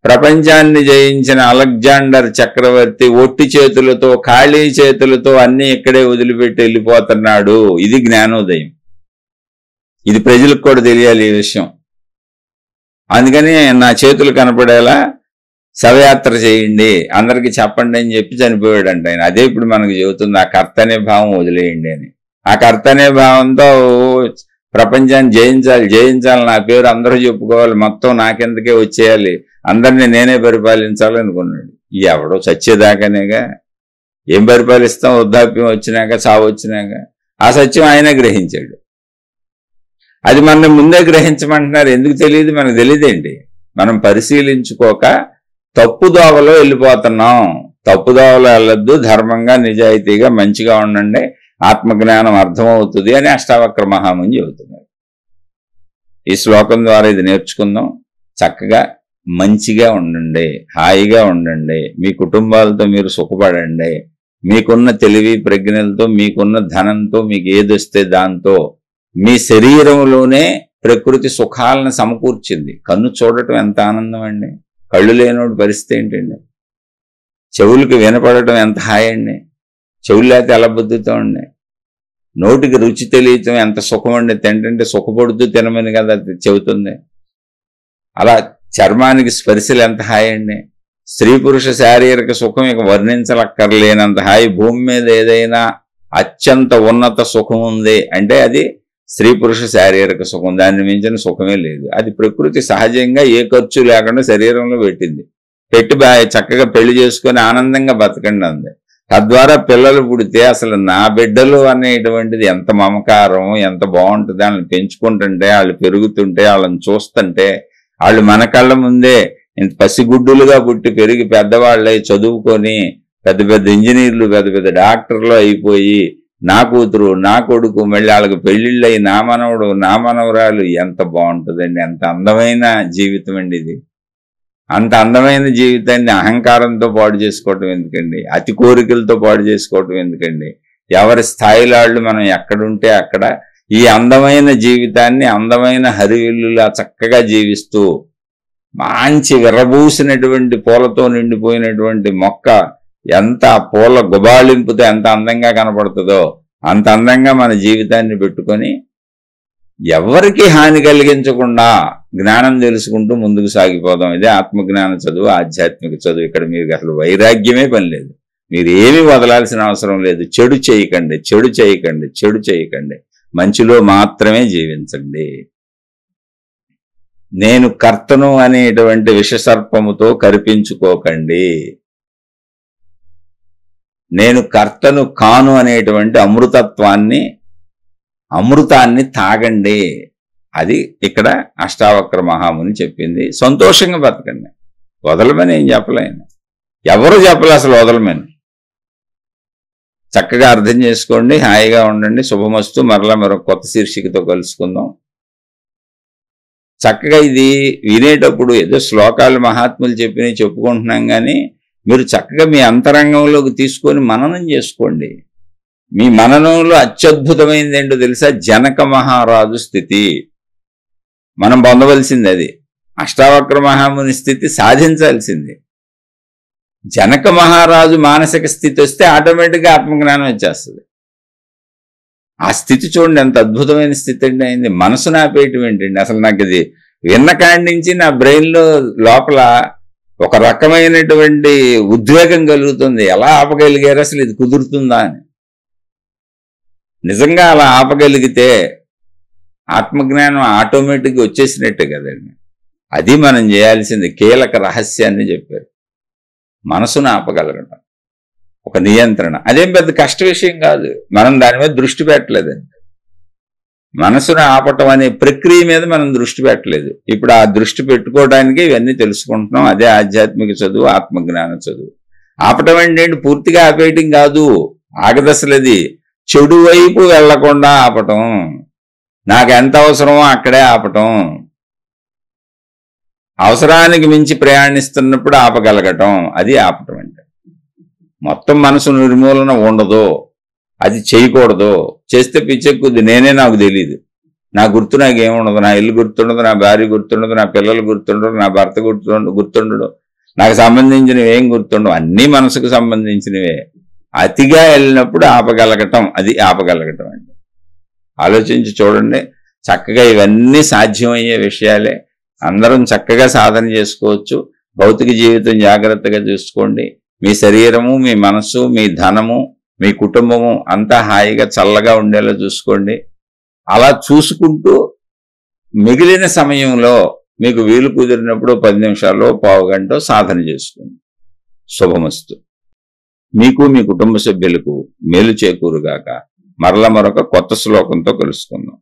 ప్రపంచాన్ని జయించిన అలెగ్జాండర్ చక్రవర్తి ఒట్టి చేతులతో, ఖాళీ చేతులతో అన్ని ఇక్కడే వదిలిపెట్టి వెళ్ళిపోతున్నాడు. ఇది జ్ఞానోదయం. ఇది ప్రజలకు కూడా తెలియాలి ఈ విషయం. అందుకని నా చేతులు కనపడేలా శవయాత్ర చేయండి, అందరికి చెప్పండి అని చెప్పి చనిపోయాడంట ఆయన. అదే ఇప్పుడు మనకు చెబుతుంది, ఆ కర్త అనే భావం వదిలేయండి అని. ఆ కర్త అనే భావంతో ప్రపంచాన్ని జయించాలి, నా పేరు అందరూ చెప్పుకోవాలి, మొత్తం నాకెందుకే వచ్చేయాలి, అందరినీ నేనే పరిపాలించాలనుకున్నాడు. ఎవడో చచ్చేదాకానేగా, ఏం పరిపాలిస్తాం, వృద్ధాప్యం వచ్చినాక, చావు వచ్చినాక. ఆ సత్యం ఆయన గ్రహించాడు. అది మనం ముందే గ్రహించమంటున్నారు, ఎందుకు తెలియదు, మనకు తెలియదేంటి. మనం పరిశీలించుకోక తప్పుదోవలో వెళ్ళిపోతున్నాం. తప్పుదోవలో వెళ్ళొద్దు, ధర్మంగా నిజాయితీగా మంచిగా ఉండండి, ఆత్మజ్ఞానం అర్థమవుతుంది అని అష్టావక్ర మహాముని చెబుతున్నారు. ఈ శ్లోకం ద్వారా ఇది నేర్చుకుందాం. చక్కగా మంచిగా ఉండండి, హాయిగా ఉండండి, మీ కుటుంబాలతో మీరు సుఖపడండి, మీకున్న తెలివి ప్రజ్ఞలతో, మీకున్న ధనంతో, మీకు ఏదొస్తే దాంతో. మీ శరీరంలోనే ప్రకృతి సుఖాలను సమకూర్చింది. కన్ను చూడటం ఎంత ఆనందం అండి, కళ్ళు లేనోడి పరిస్థితి ఏంటండి. చెవులకి వినపడటం ఎంత హాయి అండి, చెవులు లేకపోతే ఎలా బుద్ధితామండి. నోటికి రుచి తెలియటం ఎంత సుఖం అండి, తింటుంటే సుఖపడుతూ తినమని కదా చెబుతుంది. అలా చర్మానికి స్పర్శలు ఎంత హాయి అండి. స్త్రీ పురుష శారీరక సుఖం ఇక వర్ణించలక్కర్లేనంత హాయి. భూమి మీద ఏదైనా అత్యంత ఉన్నత సుఖం ఉంది అంటే అది స్త్రీ పురుష శారీరక సుఖం. దాన్ని మించిన సుఖమే లేదు. అది ప్రకృతి సహజంగా ఏ ఖర్చు లేకుండా శరీరంలో పెట్టింది. పెట్టి చక్కగా పెళ్లి చేసుకొని ఆనందంగా బతకండి అంది. తద్వారా పిల్లలు పుడితే అసలు నా బిడ్డలు అనేటువంటిది ఎంత మమకారం, ఎంత బాగుంటుంది. వాళ్ళని పెంచుకుంటుంటే, వాళ్ళు పెరుగుతుంటే, వాళ్ళని చూస్తుంటే, వాళ్ళు మన కళ్ళ ముందే ఇంత పసిగుడ్డులుగా పుట్టి పెరిగి పెద్దవాళ్ళై చదువుకొని పెద్ద పెద్ద ఇంజనీర్లు, పెద్ద పెద్ద డాక్టర్లు అయిపోయి, నా కూతురు, నా కొడుకు, మళ్ళీ వాళ్ళకి పెళ్లిళ్ళై నా మనవడు, నా మనవరాలు, ఎంత బాగుంటుందండి. ఎంత అందమైన జీవితం అండి ఇది. అంత అందమైన జీవితాన్ని అహంకారంతో పాడు చేసుకోవటం ఎందుకండి, అతి కోరికలతో పాడు చేసుకోవటం ఎందుకండి. ఎవరి స్థాయిలో వాళ్ళు మనం ఎక్కడుంటే అక్కడ ఈ అందమైన జీవితాన్ని అందమైన హరివిల్లులా చక్కగా జీవిస్తూ, మంచి విర్రబూసినటువంటి పూలతో నిండిపోయినటువంటి మొక్క ఎంత పూల గుబాళింపుతో ఎంత అందంగా కనపడుతుందో అంత అందంగా మన జీవితాన్ని పెట్టుకొని ఎవరికి హాని కలిగించకుండా జ్ఞానం తెలుసుకుంటూ ముందుకు సాగిపోదాం. ఇదే ఆత్మజ్ఞాన చదువు, ఆధ్యాత్మిక చదువు. ఇక్కడ మీకు అసలు వైరాగ్యమే పని లేదు. మీరు ఏమీ వదలాల్సిన అవసరం లేదు. చెడు చేయకండి, చెడు చేయకండి, చెడు చేయకండి, మంచిలో మాత్రమే జీవించండి. నేను కర్తను అనేటువంటి విషసర్పముతో కరిపించుకోకండి. నేను కర్తను కాను అనేటువంటి అమృతాన్ని తాగండి. అది ఇక్కడ అష్టావక్ర మహాముని చెప్పింది. సంతోషంగా బతకండి, వదలమని ఏం చెప్పలేను, ఎవరు చెప్పలే అసలు వదలమని. చక్కగా అర్థం చేసుకోండి, హాయిగా ఉండండి. శుభమస్తు. మరలా మరొక కొత్త శీర్షికతో కలుసుకుందాం. చక్కగా ఇది వినేటప్పుడు ఏదో శ్లోకాలు మహాత్ములు చెప్పినవి చెప్పుకుంటున్నాం, కానీ మీరు చక్కగా మీ అంతరంగంలోకి తీసుకొని మననం చేసుకోండి. మీ మననంలో అత్యద్భుతమైనది ఏంటో తెలుసా? జనక మహారాజు స్థితి మనం పొందవలసింది. అది అష్టావక్ర మహాముని స్థితి సాధించాల్సింది. జనక మహారాజు మానసిక స్థితి వస్తే ఆటోమేటిక్గా ఆత్మజ్ఞానం వచ్చేస్తుంది. ఆ స్థితి చూడండి, ఎంత అద్భుతమైన స్థితి అండి అయింది. మనసును ఆపేయటం ఏంటండి? అసలు నాకు ఇది విన్న కాడి నుంచి నా బ్రెయిన్లో లోపల ఒక రకమైనటువంటి ఉద్వేగం కలుగుతుంది. ఎలా ఆపగలిగారు, అసలు ఇది కుదురుతుందా అని. నిజంగా అలా ఆపగలిగితే ఆత్మజ్ఞానం ఆటోమేటిక్గా వచ్చేసినట్టే కదండి. అది మనం చేయాల్సింది. కీలక రహస్యాన్ని చెప్పారు, మనసును ఆపగలగడం, ఒక నియంత్రణ. అదేం పెద్ద కష్ట విషయం కాదు, మనం దాని మీద దృష్టి పెట్టలేదండి. మనసును ఆపటం అనే ప్రక్రియ మీద మనం దృష్టి పెట్టలేదు. ఇప్పుడు ఆ దృష్టి పెట్టుకోవడానికి ఇవన్నీ తెలుసుకుంటున్నాం. అదే ఆధ్యాత్మిక చదువు, ఆత్మజ్ఞాన చదువు. ఆపటం ఏంటంటే పూర్తిగా ఆపేయటం కాదు, ఆగదశలది. చెడు వైపు వెళ్లకుండా ఆపటం, నాకు ఎంత అవసరమో అక్కడే ఆపటం, అవసరానికి మించి ప్రయాణిస్తున్నప్పుడు ఆపగలగటం, అది ఆపటం అంటే. మొత్తం మనసు నిర్మూలన ఉండదు, అది చేయకూడదు. చేస్తే పిచ్చెక్కుద్ది. నాకు తెలియదు, నా గుర్తు నాకేముండదు, నా ఇల్లు గుర్తుండదు, నా భార్య గుర్తుండదు, నా పిల్లలు గుర్తుండదు, నా భర్త గుర్తుండడు, నాకు సంబంధించినవి ఏం గుర్తుండవు, అన్నీ మనసుకు సంబంధించినవే. అతిగా వెళ్ళినప్పుడు ఆపగలగటం, అది ఆపగలగటం అంటే. ఆలోచించి చూడండి, చక్కగా ఇవన్నీ సాధ్యమయ్యే విషయాలే. అందరం చక్కగా సాధన చేసుకోవచ్చు. భౌతిక జీవితం జాగ్రత్తగా చూసుకోండి. మీ శరీరము, మీ మనస్సు, మీ ధనము, మీ కుటుంబము అంతా హాయిగా చల్లగా ఉండేలా చూసుకోండి. అలా చూసుకుంటూ మిగిలిన సమయంలో మీకు వీలు కుదిరినప్పుడు 10 నిమిషాల్లో, పావు గంట సాధన చేసుకోండి. శుభమస్తు. మీకు, మీ కుటుంబ సభ్యులకు మేలు చేకూరుగాక. మరల మరొక కొత్త శ్లోకంతో కలుసుకుందాం.